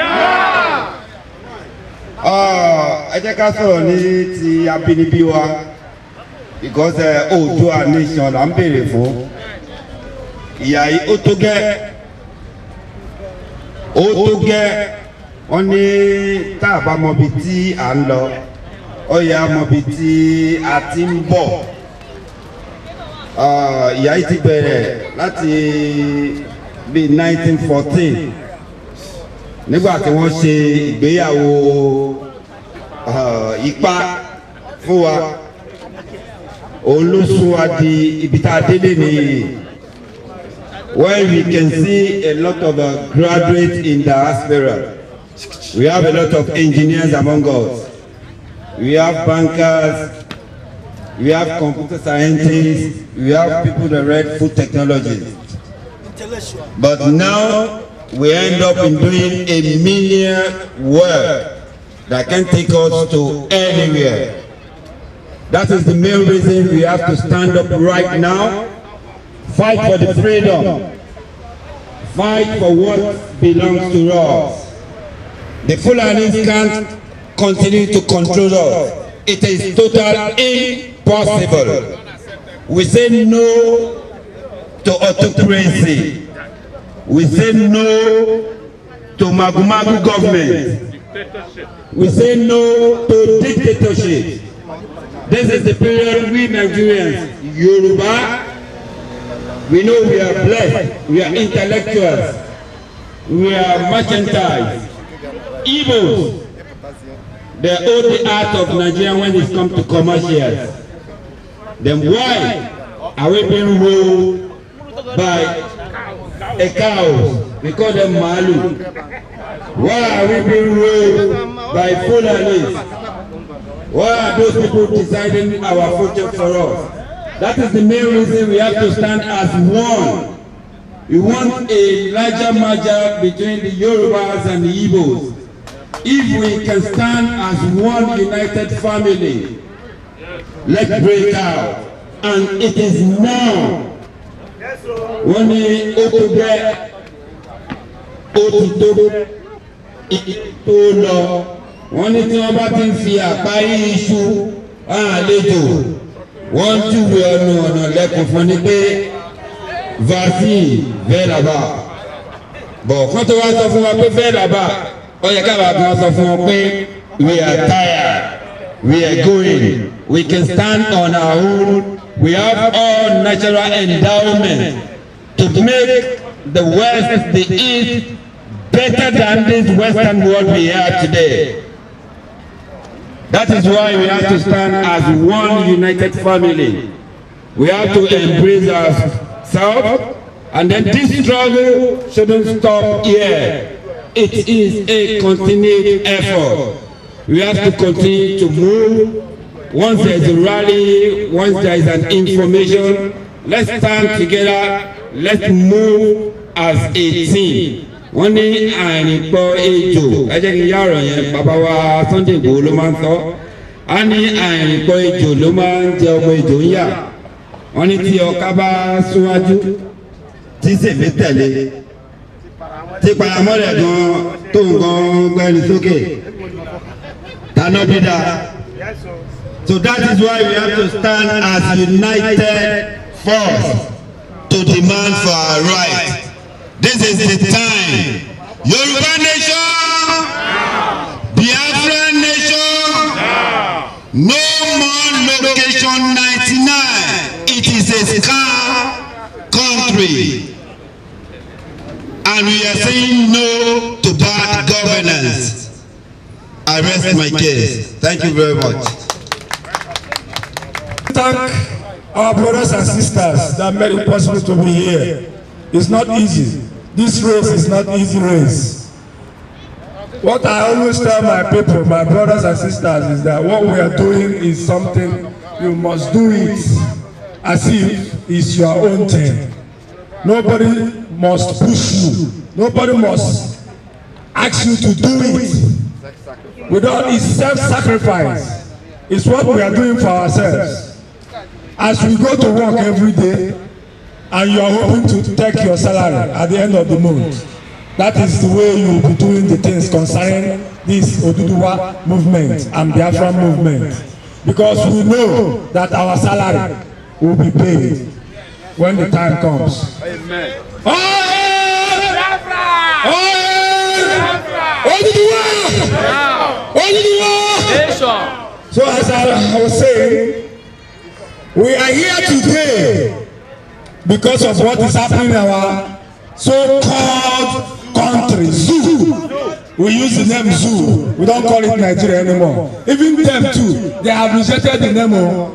Ẹ jẹ́ ká sọ̀rọ̀ ní ti abínibí wa because Oòduà Nation là ń béèrè fún ìyà yìí ó tó gẹ́ wọ́n ní tá a bá mọbi tí à ń lọ ó yẹ a mọbi tí a ti ń bọ̀ ìyà yìí ti bẹ̀rẹ̀ láti bí 1914 nígbà tí wọ́n ṣe ìgbéyàwó ipá fún wa òun ló sún wa di ibi tá a délé nìyí where we can see a lot of graduates in diaspora. We have a lot of engineers among us. We have bankers, we have computer scientists, we have people that read food technology. But now we end up in doing a million work that can take us to anywhere. That is the main reason we have to stand up right now, fight for the freedom, fight for what belongs to us. The Fulanis can't continue to control us. It is totally impossible. We say no to autocracy. We say no to Magu-Magu government. We say no to dictatorship. This is the period we Nigerians, Yoruba, we know we are blessed, we are intellectuals, we are merchandise. Igbos, they own the art of Nigeria when it comes to commercials. Then why are we being ruled by a cow? We call them Malu. Why are we being ruled by Fulanis? Why are those people deciding our future for us? That is the main reason we have to stand as one. We want a larger merger between the Yorubas and the Igbos. If we can stand as one united family, let's break out. And it is now. When we open wọ́n ní tí wọ́n bá ti ń fi àparí iṣu àlejò wọ́n júwe ọ̀nà lẹ́kùn fún ni pé vaccine bẹ́ẹ̀ làbà bọ̀ kán tó wá sọ fún wa pé bẹ́ẹ̀ làbà ó yẹ káwa bí wọ́n sọ fún wọn pé we are tired we are going we can stand on our own we have all natural endowment to make the west the east better than this western world we have today. That is why we have to stand as one united family. We have to embrace ourselves, and then this struggle shouldn't stop here. It is a continued effort. We have to continue to move. Once there is a rally, once there is an information, let's stand together, let's move as a team. Wọ́n ní àìrìnpọ̀ ejò ẹ jẹ́ kí n yá ọ̀rọ̀ yẹn bàbá wa Sunday Igboho ló máa ń sọ á ní àìrìnpọ̀ ejò ló máa ń jẹ ọmọ ejò ń yà wọ́n ní tí ọká bá súnwájú tí sèmi tẹ̀lé tí paramọ́lẹ̀ gan tó nǹkan gbẹ́ni sókè dáná bí dáa. So that is why we have to stand as united force to demand for our rights. This is the time. Yoruba nation, Biafra nation, no more location 99. It is a scam country. And we are saying no to bad governance. I rest my case. Thank you very much. Thank our brothers and sisters that made it possible to be here. It's not easy. This race is not easy race. What I always tell my people, my brothers and sisters, is that what we are doing is something you must do it as if it's your own thing. Nobody must push you. Nobody must ask you to do it. Without it's self-sacrifice. It's what we are doing for ourselves. As we go to work every day, and you are hoping to take your salary at the end of the month. That is the way you will be doing the things concerning this Oduduwa movement and Biafra movement. Because we know that our salary will be paid when the time comes. Amen. So as I was saying, we are here today because of what is happening in our so-called country, zoo. We use the name zoo. We don't call it Nigeria anymore. Even them too, they have rejected the name.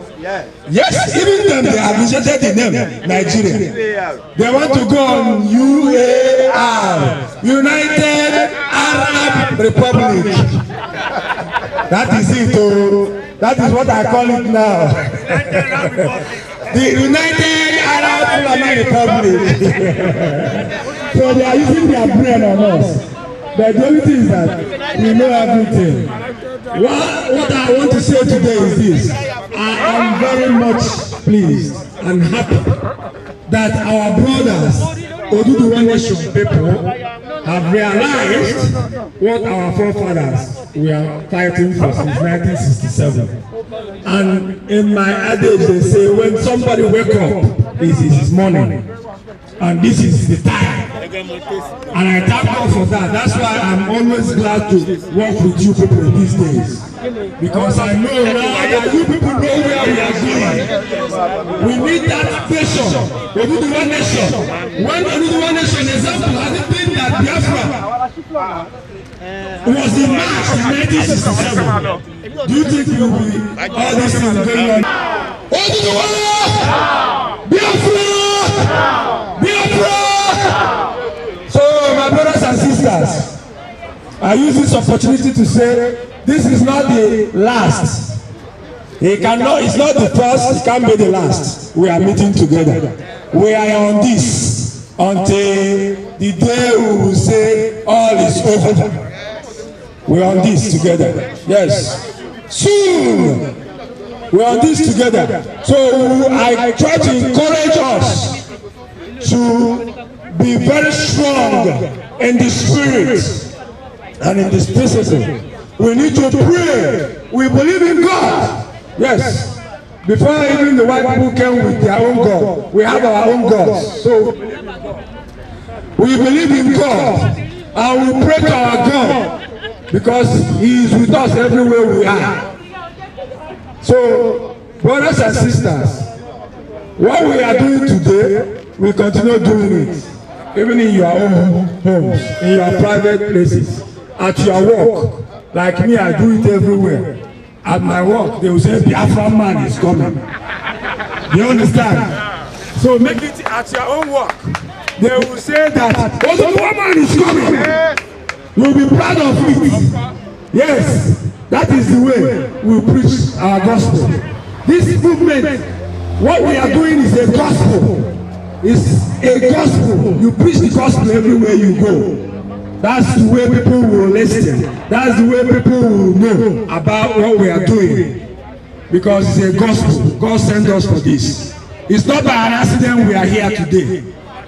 Yes, even them, they have rejected the name Nigeria. They want to go on UAR, United Arab Republic. That is it. That is what I call it now. The United Arab Republic. So they are using their brain on us. But the only thing is that we know everything. What I want to say today is this. I am very much pleased and happy that our brothers, Oduduwa Nation people, have realized what our forefathers were fighting for since 1967. And in my adage, they say when somebody wake up, it is his morning. And this is the time. And I thank God for that. That's why I'm always glad to work with you people these days. Because I know now that you people know where we are going. We need that passion. Oduduwa Nation. When Oduduwa Nation example, I didn't think that Biafra was in March 1967. Do you think you will be all these things going on? Oduduwa! Biafra! Biafra! So, my brothers and sisters, I use this opportunity to say this is not the last. It's not the first, it can't be the last. We are meeting together. We are on this until the day we will say all is over. We are on this together. Yes. Soon. We are on this together. So I try to encourage us to be very strong in the spirit and in this principle. We need to pray. We believe in God. Yes. Before even the white people came with their own God, we have our own gods. So we believe in God and we pray to our God because He is with us everywhere we are. So, brothers and sisters, what we are doing today, we continue doing it. Even in your own homes, in your private places, at your work. Like me, I do it everywhere. At my work, they will say, Biafra man is coming. You understand? So make it at your own work. They will say that, Oduduwa man is coming. You'll be proud of it. Yes, that is the way we preach our gospel. This movement, what we are doing is a gospel. It's a gospel. You preach the gospel everywhere you go. That's the way people will listen. That's the way people will know about what we are doing. Because it's a gospel. God sent us for this. It's not by an accident we are here today.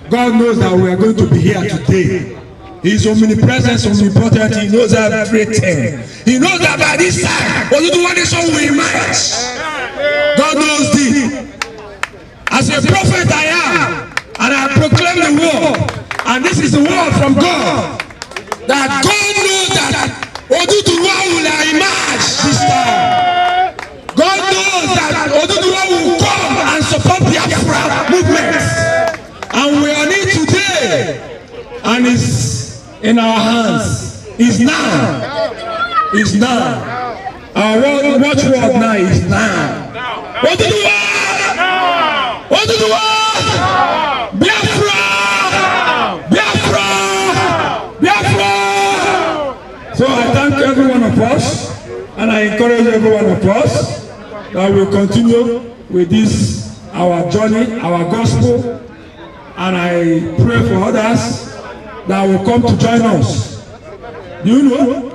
God knows that we are going to be here today. He's omnipresent, omnipotent. He knows everything. He knows that by this time, Oduduwa Nation will emerge. God knows this. As a prophet I am, and I proclaim the word, and this is the word from God, that God knows that Oduduwa will emerge this time. God knows that Oduduwa will come and support the Biafra movement. And we are on it today. And it's in our hands. It's now. It's now. Our watchword now is now. Oduduwa! Oduduwa! Biafra! Biafra! Biafra! So I thank every one of us, and I encourage every one of us that we'll continue with this, our journey, our gospel, and I pray for others that will come to join us. Do you know?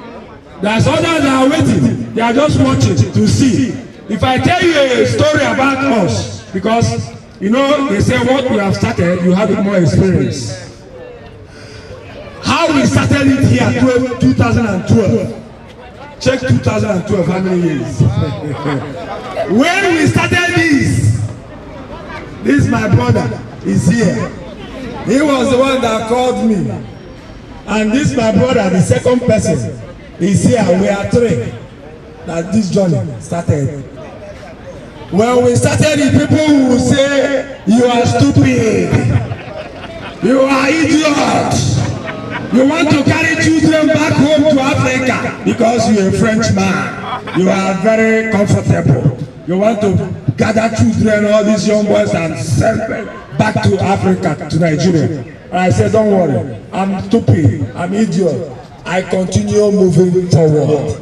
There's others that are waiting. They are just watching to see. If I tell you a story about us, because, you know, they say what we have started, you have more experience. How we started it here, 2012. Check 2012, how many years? When we started this my brother is here. He was the one that called me. And this my brother, the second person, is here. We are three that this journey started. When we started it, people will say, you are stupid. You are idiot. You want to carry children back home to Africa because you are a Frenchman. You are very comfortable. You want to gather children, all these young boys, and send them back to Africa, to Nigeria. And I said, don't worry, I'm stupid, I'm idiot. I continue moving forward.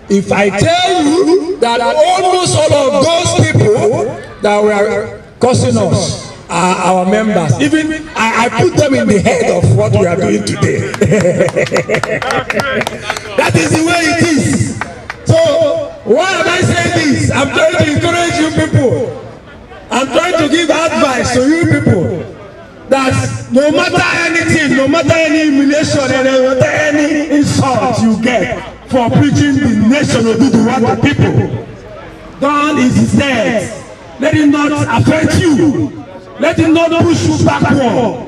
If I tell you that almost all of those people that were causing us are our members. Even I put them in the head of what we are doing today. That is the way it is. So why am I saying this? I'm trying to encourage you people. I'm trying to give advice to you people that no matter anything, no matter any humiliation, no matter any insult you get for preaching the nation of the people, God is instead. Let it not affect you. Let it not push you backward.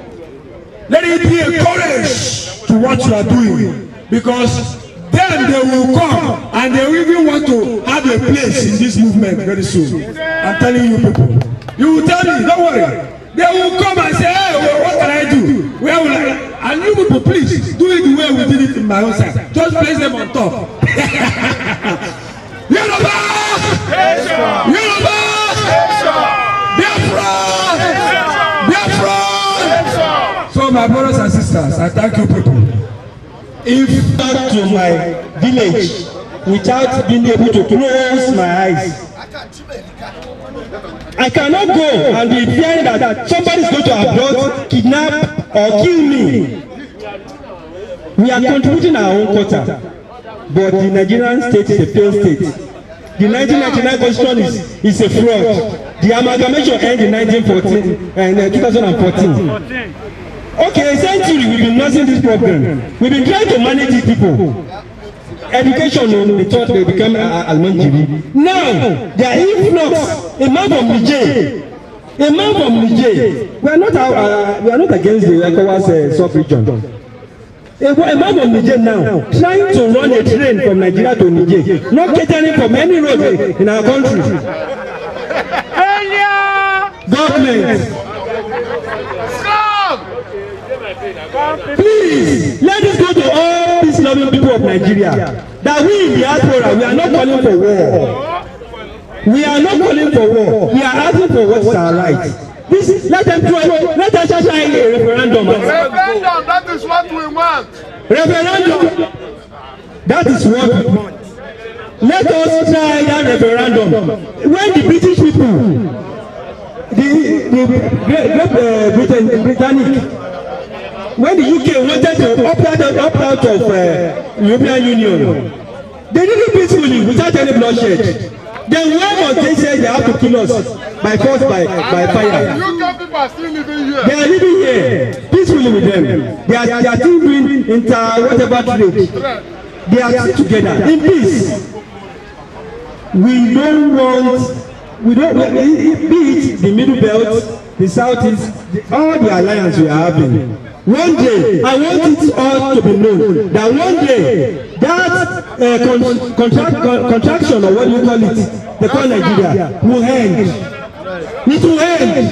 Let it be a courage to what you are doing, because then they will come and they will even want to have a place in this movement very soon. I'm telling you people. You will tell me, don't worry. They will come and say, hey, well, what can I do? Where will I? And you people, please, do it the way we did it in my own side. Just place them on top. Yoruba! Yoruba! Biafra! Biafra! So my brothers and sisters, I thank you people. If back to my village without being able to close my eyes, I cannot go and be fearing that somebody is going to abduct, kidnap, or kill me. We are contributing our own quota, but the Nigerian state is a failed state. The 1999 constitution is a fraud. The amalgamation ended in 2014. Okay, a century we've been nursing this problem. We've been trying to manage these people. Education, they thought they become Almanjiri. Now, they are influx. A man from Niger. A man from Niger. We are not against the ECOWAS sub-region. A man from Niger now, trying to run a train from Nigeria to Niger, not catering from any road in our country. Government. Please, let us go to all these loving people of Nigeria. That we in diaspora, we are not calling for war. We are not calling for war. We are asking for what is our right. This, let them try. Let us try a referendum. Referendum, that is what we want. Referendum. That is what we want. Let us try that referendum. When the British people, the Britannic, when the UK wanted to opt out of European Union, they did it peacefully without any bloodshed. Then why must they say they have to kill us by force, by fire? UK people are still living here. They are living here peacefully with them. They are still doing whatever trade. They are still together in peace. We don't be it the Middle Belt, the Southeast, all the alliance we are having. One day, I want it all to be known that one day, that contraction, or what do you call it, they call Nigeria, will end. It will end.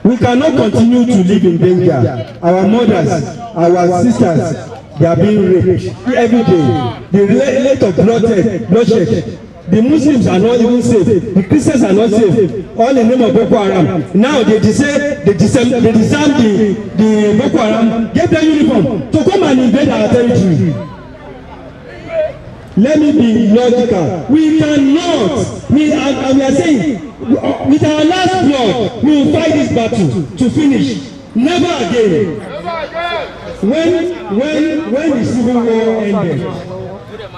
We cannot continue to live in danger. Our mothers, our sisters, they are being raped every day. The rate of bloodshed. The Muslims are not even safe. The Christians are not safe. All in the name of Boko Haram. Now they disarm the Boko Haram, get their uniform to come and invade our territory. Let me be logical. We cannot. We are saying, with our last blood, we will fight this battle to finish. Never again. When the civil war ended,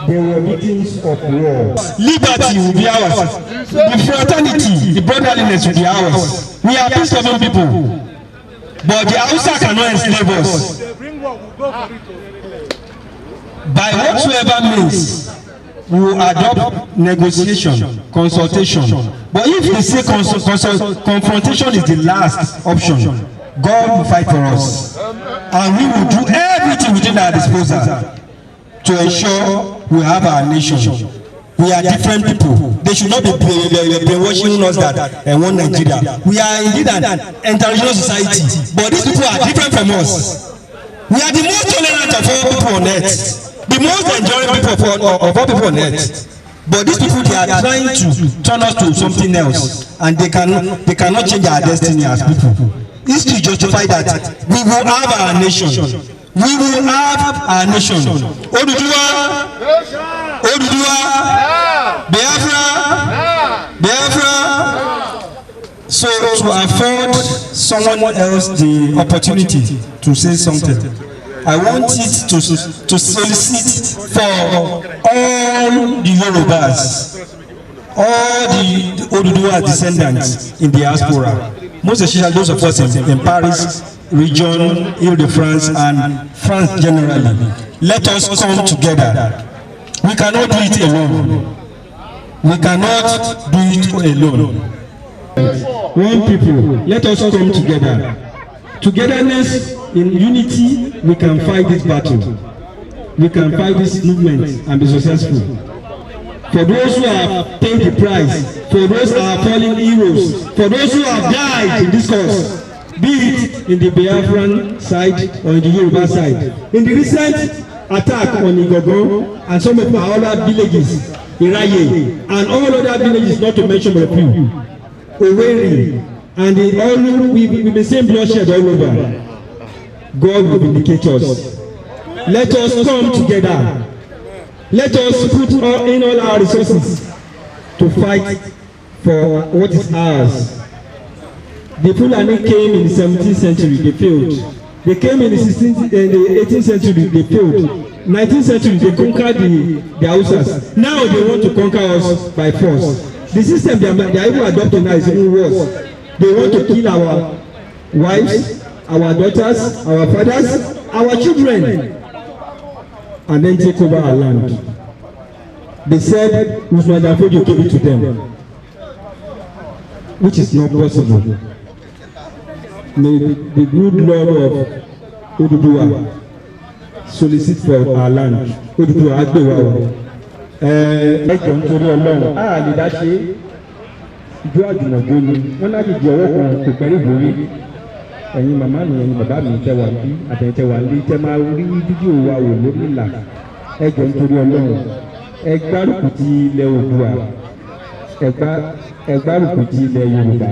there were meetings of war. Liberty will be ours. The fraternity, the brotherliness will be ours. We are peace-loving people. But the Hausa cannot enslave us. By whatsoever means, we will adopt negotiation, consultation. But if we say confrontation is the last option, God will fight for us. And we will do everything within our disposal to ensure we have our nation. We are different people. They should not be brainwashing us that one Nigeria. We are indeed an international society, but these people are different from us. We are the most tolerant of all people on earth, the most enduring people of all people on earth. But these people, they are trying to turn us to something else, and they cannot change our destiny as people. History justify that we will have our nation. We will have our nation. Oduduwa. Oduduwa, Biafra. So to afford someone else the opportunity to say something, I want it to solicit for all the Yorubas, all the Oduduwa descendants in the diaspora, most especially those of us in Paris region, Ile-de-France, and France generally. Let us come together. We cannot do it alone. We cannot do it alone. One people, let us come together. Togetherness, in unity, we can fight this battle. We can fight this movement and be successful. For those who have paid the price, for those who are fallen heroes, for those who have died in this cause, be it in the Biafran side or in the Yoruba side. In the recent attack on Igogo and some of our other villages, Iraye, and all other villages, not to mention a few, Owerri, and we've been seeing bloodshed all over. God will vindicate us. Let us come together. Let us put in all our resources to fight for what is ours. The Fulani came in the 17th century, they failed. They came in the 18th century, they failed. 19th century, they conquered the Hausas. Now they want to conquer us by force. The system they are even adopting now is even worse. They want to kill our wives, our daughters, our fathers, our children, and then take over our land. They said Usman Dan Fodio gave it to them, which is not possible. May the good Lord of Oduduwa solicit for our land. Oduduwa agbewa. Ẹjọ́ nítorí Ọlọ́run a lè dá ṣe ìjọ àjùmọ̀gbó ni wọ́n láti di ọwọ́ kan kò pẹ́rẹ́ ìbòrí. Ẹ̀yin màmá mi, ẹ̀yin bàbá mi tẹ́ wà bí àtẹ̀tẹ̀ wà ní tẹ́ máa rí fídíò wa wò lórí ìlà. Ẹjọ́ nítorí Ọlọ́run ẹ gbárùkù ti ilẹ̀ Oòduà, ẹ gbárùkù ti ilẹ̀ Yorùbá.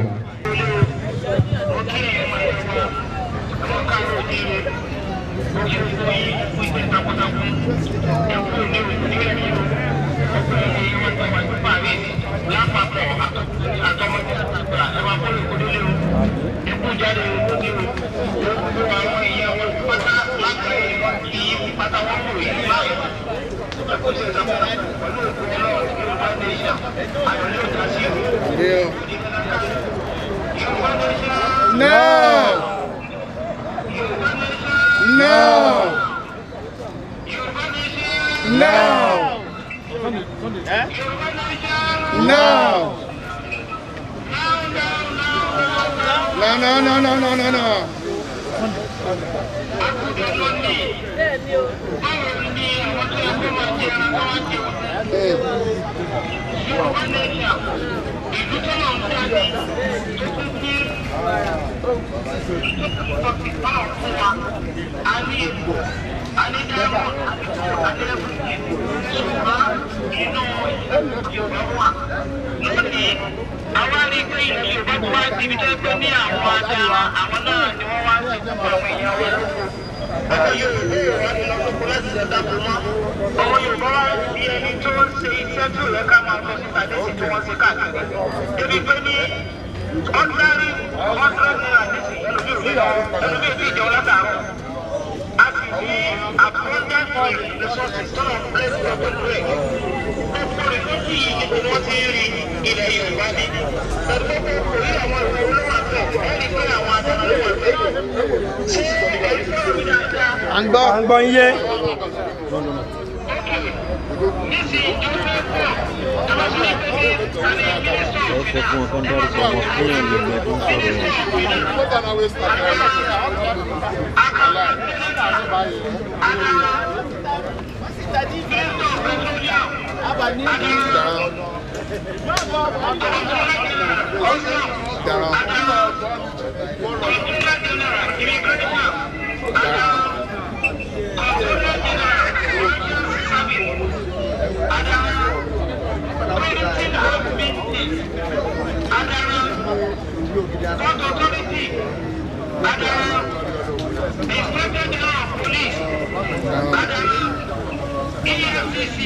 EFCC,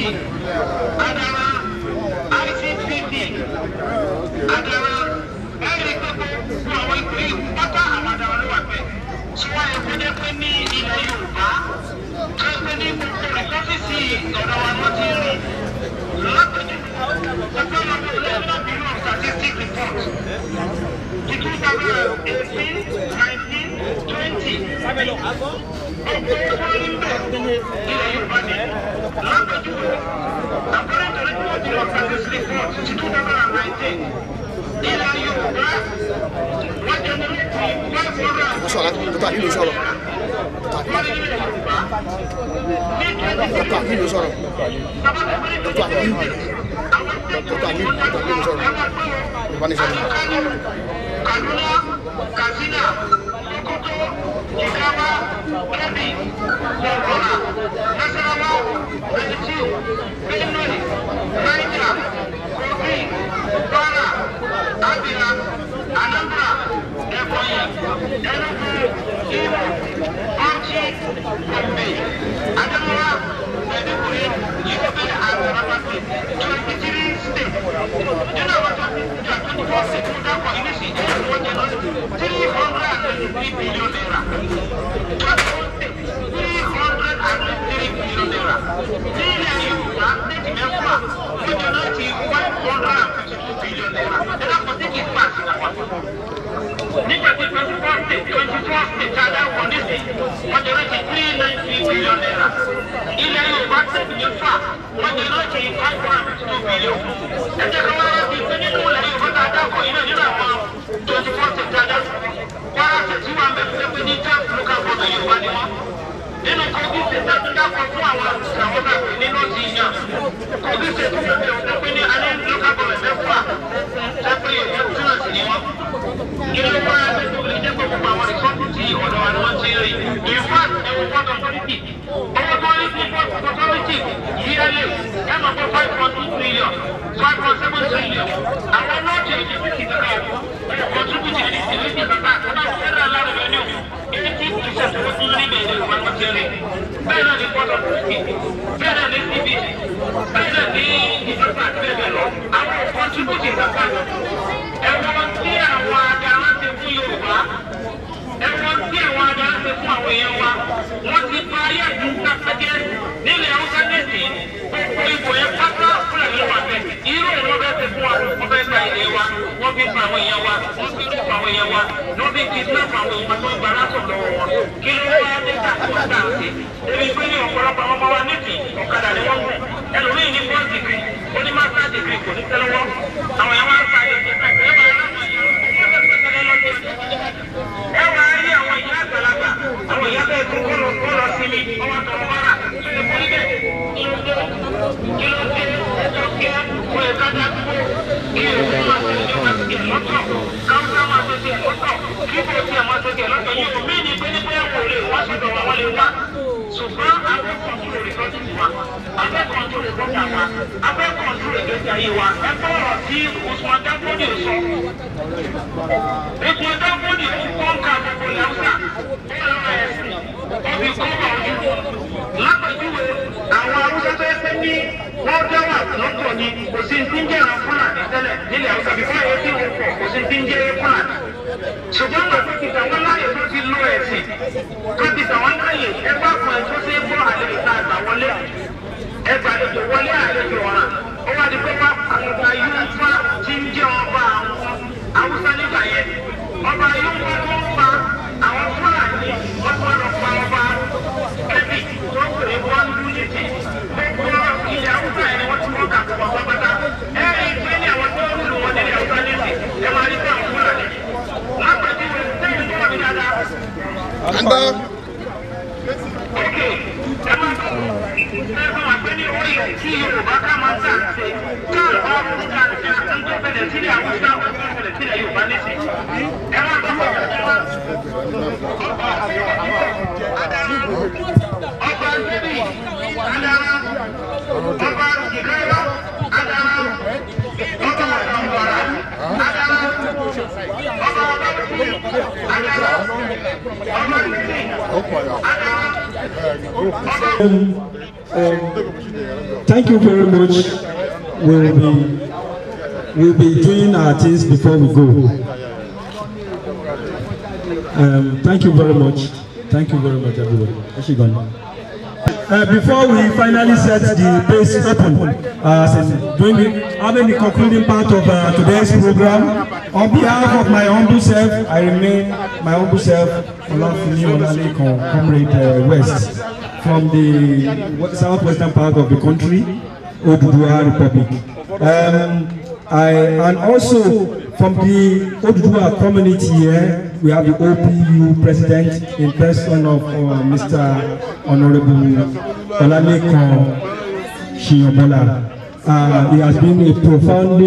Adara, ICPP, Adara, ẹ̀rí gbogbo fún àwọn ìpínlẹ̀ ìlú pátá àwọn Adara ló wà bẹ́ẹ̀. Tí wọ́n yẹ kó jẹ́ pé ní ilẹ̀ Yorùbá, tó ń pè ní gbogbo rìpọ́fíìsì ọ̀dọ̀ wa ló ti rí. Lápẹ̀jù, ọ̀pọ̀ ọmọ National Bureau of Statistics report. 2018, 19, 20. Ọ̀pọ̀ orí ń bẹ̀ ilẹ̀ Yorùbá ni. Lápẹ̀jù, according to the Bureau of Statistics report, 2019, ilẹ̀ Yorùbá wọ́n jẹ́ ní Kaduna, Katsina, Sokoto, Jigawa, Kebbi, Zamfara, Nasarawa, Plateau, Benue, Niger, Kogi, Kwara, Abia, Anambra, Ebonyi, Enugu, Imo, Bauchi, Gombe, Adamawa, Maiduguri, Yobe, and Taraba State. 23 states. You know what? 24 states. For initially, 323 billion naira. 24 states. 323 billion naira. Nílẹ̀ Yorùbá, state mẹ́fà, wọ́n jẹ́ náà ti 152 billion naira. Ẹ̀rọ kò tí kì í pa àṣìlá papọ̀. Nígbà tí 24 states ṣáájú àwọn oníṣẹ́, wọ́n jẹ́ náà ti 393 billion naira. Ilẹ̀ Yorùbá state mẹ́fà, wọ́n jẹ́ náà ti 152 billion. Ẹ jẹ́ ká wá rántí pé nínú ilẹ̀ Yorùbá tá a dákọ̀ yìí náà nínú àwọn 24 states ṣáájú. Kwara state wà ń bẹ̀ fún pé ní 12 local government Yorùbá ni wọ́n. Nínú Kogi state tá a tún dákọ̀ fún àwọn náà pé nínú ti yàn. Kogi state tún bẹ̀ fún pé ní alẹ́ local government mẹ́fà ṣẹ́pẹ́ Yorùbá tún náà sì ni wọ́n. Ilé wa ṣe tó lè jẹ́ pé gbogbo àwọn ìsọ́kù tí ọ̀dọ̀ wa ni wọ́n ti rí. Ìfá ẹ̀wọ̀n port authority. Owó tó ní sí port authority yíyálé ẹ̀ máa pé 5.2 trillion, 5.7 trillion. Àwọn nọ́ọ̀tì èdè tí kì í dẹ́ka ẹ̀ contribute ní ìlú ìjọba àkọ́nà federal land revenue 80% owó tó ní bẹ̀rẹ̀ ìwà wọn ti rí. Bẹ́ẹ̀ náà ni port authority, bẹ́ẹ̀ náà ni CBC, bẹ́ẹ̀ náà ni ìjọba àti bẹ́ẹ̀ bẹ́ẹ̀ lọ. Àwọn contribute ìjọba ẹ̀wọ̀n tí àwọn adarí ti fún Yorùbá, ẹ̀wọ̀n tí àwọn adarí ti fún àwọn èèyàn wa, wọ́n ti pa ayé àdúgbò kájẹ́ nílẹ̀ Haúsá nẹ́ẹ̀sì gbogbo ipò yẹn pátá Fúlàní ló wà bẹ́ẹ̀. Irú ìwọ́n bẹ́ẹ̀ ti fún wa, wọ́n fẹ́ gba ilé wa, wọ́n fi pa àwọn èèyàn wa, wọ́n fi rú pa àwọn èèyàn wa, wọ́n fi kidnap àwọn èèyàn tó ń gba aláṣọ lọ́wọ́ wọn. Kí ló wá dé káàkiri ọ̀gá àti ebi pé ní ọ̀pọ̀lọpọ̀ ọmọ wa nìkì ọ̀kadà ni wọ́n gùn. Ẹlòmíì ní first degree, ó ní master degree kò ní tẹ́lọ́wọ́. Àwọn èèyàn wá ń pa ẹ wá rí àwọn ìyá àgbàlagbà, àwọn ìyá bẹ́ẹ̀ tó kọ́ lọ sí mi, ọwọ́ tọrọ bára, ṣe kò ní bẹ́ẹ̀. Kí ló dé ẹjọ́ kí wọ́n ẹ̀ka dágbó, kí èso máa ṣe ìjọba ti ẹ̀ lọ́tọ̀, káwùsá máa ṣe ti ẹ̀ lọ́tọ̀, kí kò tí ẹ̀ máa ṣe ti ẹ̀ lọ́tọ̀ yìí. Mí ni pé ní bẹ́ẹ̀ wò lè wá sọ́dọ̀ wa wọ́n lè wá. Ṣùgbọ́n abẹ́ kọ̀ǹtúrò rìsọ́ọ̀tì wa, abẹ́ kọ̀ǹtúrò ìgbọ́jà wa, abẹ́ kọ̀ǹtúrò ìgbésí ayé wa. Ẹ gbọ́rọ̀ tí Usman Danfodi sọ. Usman Danfodi ń kọ́ńkà gbogbo Hausa, ó lọ́ra ẹ̀sìn, ọbí kọ́ńkà ojú. Lápẹ̀júwe, àwọn Hausa tó ẹsẹ̀ ní wọ́n dáwà lọ́tọ̀ ni kò sí ti ń jẹ́ àwọn Fúlàní tẹ́lẹ̀ nílẹ̀ Hausa bí fún ẹ̀yẹ tí wọ́n pọ̀ kò sí ti ń jẹ́ Fúlàní. Ṣùgbọ́n pàtó ti tàwọn láàyè tó ti lo ẹ̀sìn, tó ti tàwọn láàyè ẹgbẹ́ àpọ̀ ẹ̀ tó ṣe é gbọ́ àlejò tá a gbà wọlé. Ẹgbà àlejò wọlé àlejò ọ̀ràn. Ó wá di pé wá àgbà Yorùbá ti ń jẹ́ ọba àwọn Hausa nígbà yẹn. Ọba Yorùbá tó ń pa àwọn Fúlàní wọ́n tó lọ pa ọba Kẹ́bì tó ń pè wọ́n lúnìtì. Gbogbo ilẹ̀ Hausa yẹn ni wọ́n ti wọ́n kà pọ̀ pátápátá. Ẹ rí i pé ní àwọn tó ń lù wọ́n nílẹ̀ Hausa nísì, ẹ máa rí pé àwọn Fúlàní. Lápẹ̀júwe sẹ́yìn tó wà ní dáadáa. Ẹ máa bọ̀ ẹ fún wa pé ní oyè tí Yorùbá ká máa ń tà ṣe káàlù bá fún ká ṣe àtúntò bẹ̀rẹ̀ sílẹ̀ Hausa wọ́n tó bẹ̀rẹ̀ sílẹ̀ Yorùbá nísì. Ẹ máa bọ̀ ọba Kẹ́bì Adara, ọba Jigawa Adara, ọba Zamfara Adara, ọba Bauchi Adara, ọba Ìsìn Adara, ọba. thank you very much. We'll be doing our things before we go. Thank you very much. Thank you very much, everybody. Before we finally set the pace open, having the concluding part of today's program, on behalf of my humble self, I remain my humble self, Olafumi Olalekon, Comrade West, from the southwestern part of the country, Oduduwa Republic. And also from the Oduduwa community here, we have the OPU president in person of Mr. Honorable Olalekon Shiyobola. He has been a profound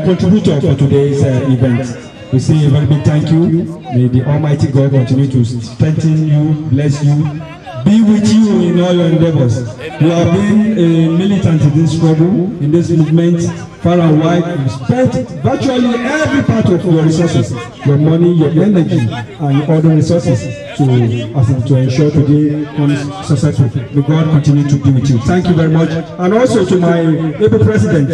contributor for today's event. We say a very big thank you. May the Almighty God continue to strengthen you, bless you, be with you in all your endeavors. You have been a militant in this struggle, in this movement, far and wide. You spent virtually every part of your resources, your money, your energy, and your other resources to ensure today comes successful. May God continue to be with you. Thank you very much. And also to my able president,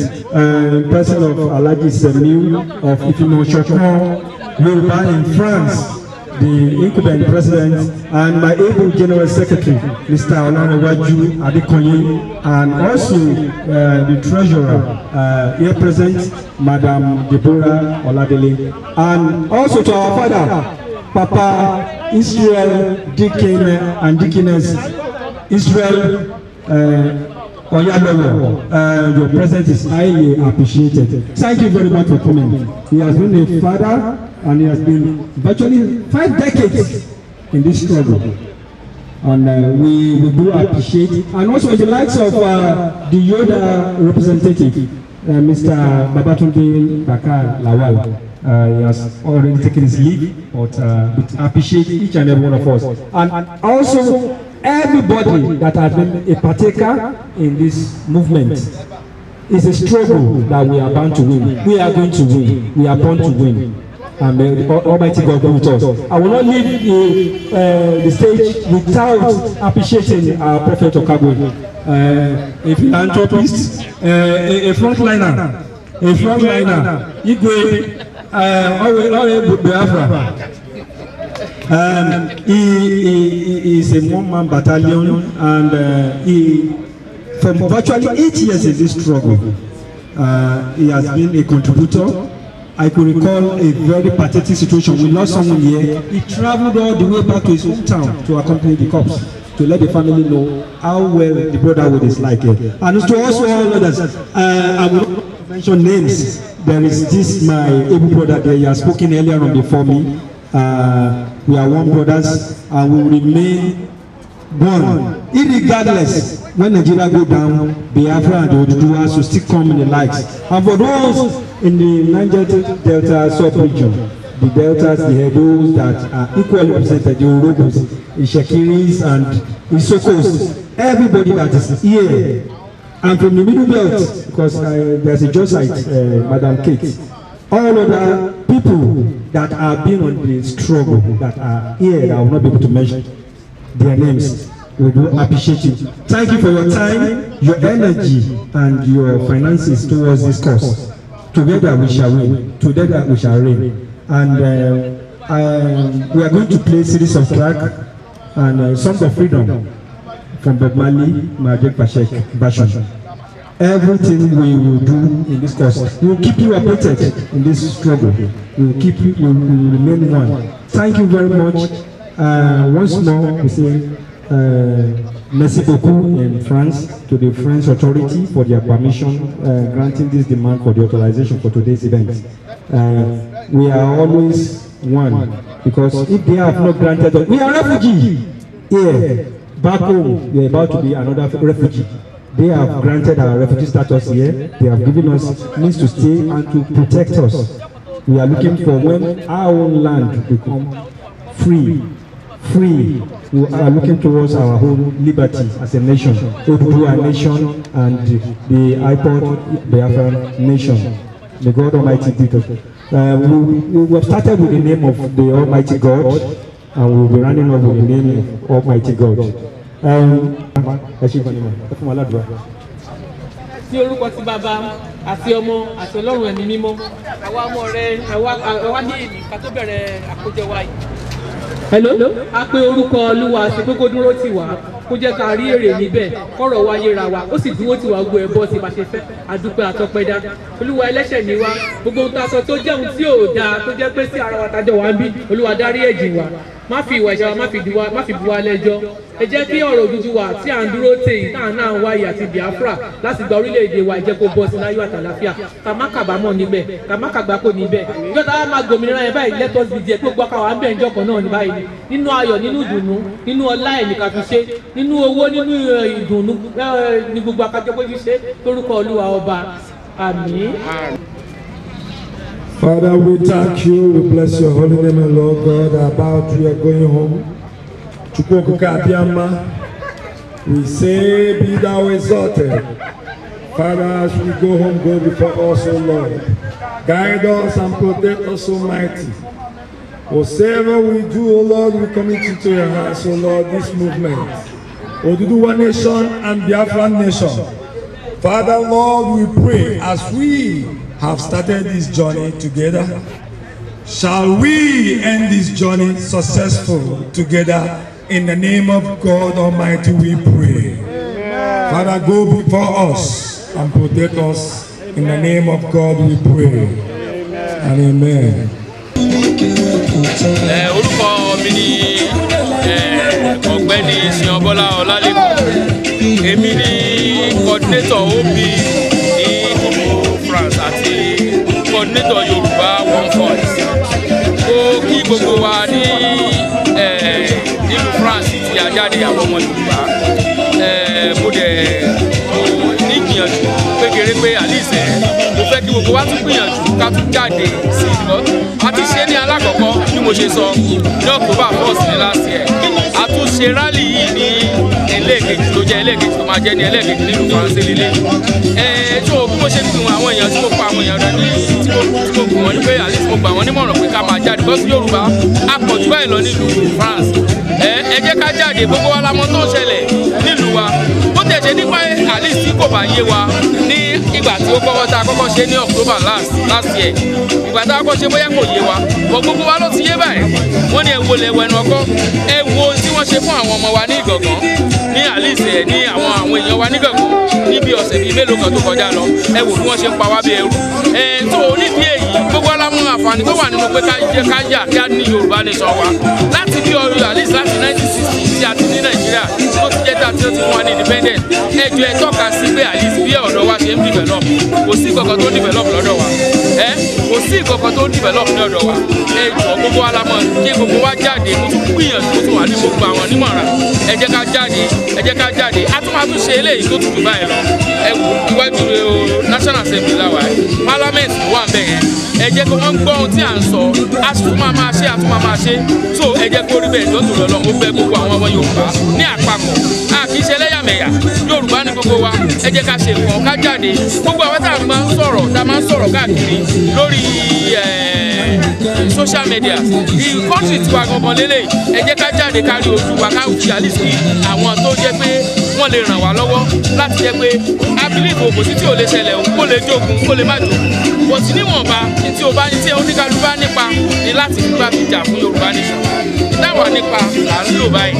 person of Alhaji Semiu of Ifimo Chokon, Yoruba in France, the incumbent president, and my able general secretary, Mr. Olanrewaju Adekoye, and also the treasurer here present, Madam Deborah Oladele, and also to our father, Papa Israel Deacon and Deaconess Israel Oyalowo. Your presence is highly appreciated. Thank you very much for coming. He has been a father, and he has been virtually 5 decades in this struggle. And we do appreciate it. And also the likes of the Yoda representative, Mr. Babatunde Bakar Lawal. He has already taken his leave, but we appreciate each and every one of us. And also everybody that has been a partaker in this movement. It's a struggle that we are bound to win. We are going to win. We are born to win. And may Almighty God be with us. I will not leave the stage without appreciating our Prophet Okagwe, a philanthropist, a frontliner, Igwe, Biafra. He is a one-man battalion, and from virtually 8 years in this struggle, he has been a contributor. I could recall a very pathetic situation. We lost someone here. He traveled all the way back to his hometown to accompany the cops, to let the family know how well the brotherhood is like it. And to also all others, I will not mention names. There is this, my able brother there, he has spoken earlier on before me. We are one brothers, and we will remain one. Irregardless, when Nigeria go down, Biafra and the Oduduwas will still come in the likes. And for those in the Niger Delta sub-region, the Deltas, the Edos that are equally represented, the Orobos, the Shekiris, and the Sokos, everybody that is here, and from the Middle Belt, because there's a Josite, Madam Kate, all other people that have been on the struggle, that are here, that I will not be able to mention their names. We do appreciate you. Thank you for your time, your energy, and your finances towards this cause. Together we shall win. Together we shall reign. And we are going to play a series of tracks and Songs of Freedom from Bob Marley, Majek Bashir. Everything we will do in this course, we will keep you updated in this struggle. We will keep you, we will remain one. Thank you very much. Once more, we say merci beaucoup in France to the French authority for their permission granting this demand for the authorization for today's event. We are always one, because if they have not granted us, we are refugees here. Back home, we are about to be another refugee. They have granted our refugee status here. They have given us means to stay and to protect us. We are looking for when our own land become free. We are looking towards our whole liberty as a nation, Oduduwa nation, and the IPOD Biafra nation. May God Almighty be with us. We have started with the name of the Almighty God, and we will be running up with the name of Almighty God. ní orúkọ ti bàbá àti ọmọ àti ọlọ́run ẹ̀mí mímọ́ àwa ọmọ rẹ àwa ní èdè ká tó bẹ̀rẹ̀ àkójọ wa yìí. hello a pé orúkọ olúwa àti pé kó dúró tì wá kó jẹ́ ká rí èrè níbẹ̀ kọ́rọ̀ wa yéra wa ó sì dúró tì wá gbọ́ ẹbọ tí bá ṣe fẹ́ àdúpẹ́ àtọpẹ́dá olúwa ẹlẹ́ṣẹ̀ ni wá gbogbo ohun tá a sọ tó jẹ́ ohun tí ò dáa tó jẹ́ pé sí ara wa tájọ wá ń bí olúwa dárí ẹ̀jìn wa má fi ìwà ìṣàwọ̀ má fi bu wa lẹ́jọ́ ẹ jẹ́ kí ọ̀rọ̀ Odùduwà tí à ń dúró tè yìí náà náà ń wáyé àti Biafra láti gba orílẹ̀-èdè wa jẹ́ kó bọ́ sí láyọ̀ àtàlàfíà ká má kàbámọ̀ níbẹ̀ ká má kàgbákò níbẹ̀ ìjọ tá a máa gbòmìnira yẹn báyìí let us be there gbogbo akáwà ń bẹ̀ ń jọkọ̀ náà ní báyìí nínú ayọ̀ nínú ìdùnnú nínú ọlá ẹ̀ ní ká fi ṣe nínú owó nínú ìdùnnú ní gbogbo akájọ pé fi ṣe lórúkọ Olúwa ọba àmín. Father, we thank you. We bless your holy name, and Lord God. About we are going home. We say, be thou exalted. Father, as we go home, go before us, O Lord. Guide us and protect us, Almighty. Whatever we do, O Lord, we commit into your hands, O Lord, this movement. Oduduwa Nation and Biafra Nation. Father, Lord, we pray as we have started this journey together. Shall we end this journey successful together? In the name of God Almighty we pray. Amen. Father, go before us and protect us. In the name of God we pray. Amen. And amen. Orúkọ mi ni Ọ̀gbẹ́ni Ṣìyànbọ́lá Ọlálẹ́kan. Èmi ni coordinator OB ní France àti coordinator Yorùbá One Voice. Ó kí gbogbo wa ní nílùú France ti àjáde àwọn ọmọ Yorùbá. Mo dẹ̀ nígbìyànjú kékeré pé àlìsẹ̀ mo fẹ́ kí gbogbo wa tún gbìyànjú ká tún jáde sí ìlọ́. A ti ṣe ní alákọ̀ọ́kọ́ bí mo ṣe sọ ní October 1st ní last year. A tún ṣe rálì yìí ní ẹlẹ́ẹ̀kejì tó jẹ́ ẹlẹ́ẹ̀kejì tó máa jẹ́ ní ẹlẹ́ẹ̀kejì nílùú France lílé. Tó bí mo ṣe ń dùn àwọn èèyàn tí mo pa àwọn èèyàn rẹ ní tí mo gùn wọ́n ní pé àlè tí mo gbà wọ́n nímọ̀ràn pé ká máa jáde bọ́ sí Yorùbá a pọ̀ jù báyìí lọ nílùú France. Ẹ jẹ́ ká jáde gbogbo wa la mọ̀ tó ń ṣẹlẹ̀ nílùú wa. Bó tẹ̀ ṣe nípa àlè tí kò bá yé wa ní ìgbà tí ó kọ́kọ́ tá a kọ́kọ́ ṣe ní October last year. Ìgbà tá a kọ́kọ́ ṣe bóyá kò yé wa bọ̀ gbogbo wa ló ti yé báyìí. Wọ́n ní ẹ wo lẹ̀ wẹnu ọkọ́ ẹ wo tí wọ́n ṣe fún àwọn ọmọ wa ní Ìgàngán ní àlìsẹ̀ ní àwọn èèyàn wa ní Ìgàngán níbi ọ̀sẹ̀ bíi mélòó kan tó kọjá lọ ẹ wò bí wọ́n ṣe ń pa wá bí ẹrú. Tó nídìí èyí gbogbo alámú àǹfààní tó wà nínú pé ká yà kí á ní Yorùbá nation wa láti bí ọrọ̀ àlìsẹ̀ láti 1960 tí a ti ní Nàìjíríà tó ti jẹ́ tá tí ó ti fún wa ní independent. Ẹ jọ ẹ tọ́ka sí pé àlìsẹ̀ bí ọ̀dọ́ wa ṣe ń develop kò sí kankan tó develop lọ́dọ̀ wa kò sí kankan tó develop lọ́dọ̀ wa. Ẹ jọ gbogbo alámọ̀ kí gbogbo wa jáde mo tún gbìyànjú mo tún wà ní gbogbo àwọn onímọ̀ràn ẹ jẹ́ ká jáde a tún máa tún ṣe eléyìí tó tutù báyìí lọ ẹ wò iwájú National Assembly láwa Parliament wà ń bẹ̀ yẹn ẹ jẹ́ kí wọ́n gbọ́ ohun tí à ń sọ a tún máa ṣe so ẹ jẹ́ kó rí bẹ́ẹ̀ tó tún lọ́lọ́ mo bẹ̀ gbogbo àwọn ọmọ Yorùbá ní àpapọ̀ a kì í ṣe ẹlẹ́yàmẹ̀yà Yorùbá ní gbogbo wa ẹ jẹ́ ká ṣe nǹkan ká jáde gbogbo àwọn tá a máa ń sọ̀rọ̀ káàkiri lórí social media country tiwa gangan lélẹ̀ ẹ jẹ́ ká jáde kárí ojú wa ká fi àlìsí àwọn tó jẹ́ pé wọ́n lè ràn wá lọ́wọ́ láti jẹ́ pé abilifu kò sí tí ò lè ṣẹlẹ̀ kó lè jogun kó lè má jogun kò sí níwọ̀nba tí oníkálukú bá nípa ni láti gbà fi jà fún Yorùbá nation ìdáwà nípa là ń lò báyìí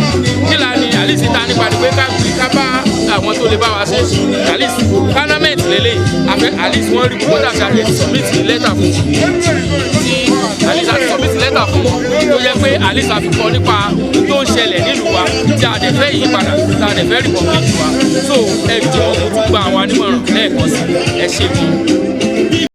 kí la ní àlìsí ta nípa ni pé ká bá àwọn tó lè bá wa ṣe àlìsí parliament lélẹ̀ àfẹ́ àlìsí wọ́n rí kókó dàbí àlìsí submit lẹ́tà fún àlìsí àti submit lẹ́tà fún tó yẹ pé àlìsí àfikọ́ nípa tó ń ṣẹlẹ̀ nílùú wa tí a dẹ̀ fẹ́ yí padà tí a dẹ̀ fẹ́ republic wa so ẹ jọ mo tún gba àwọn anímọ̀ràn lẹ́ẹ̀kan sí ẹ ṣe kí.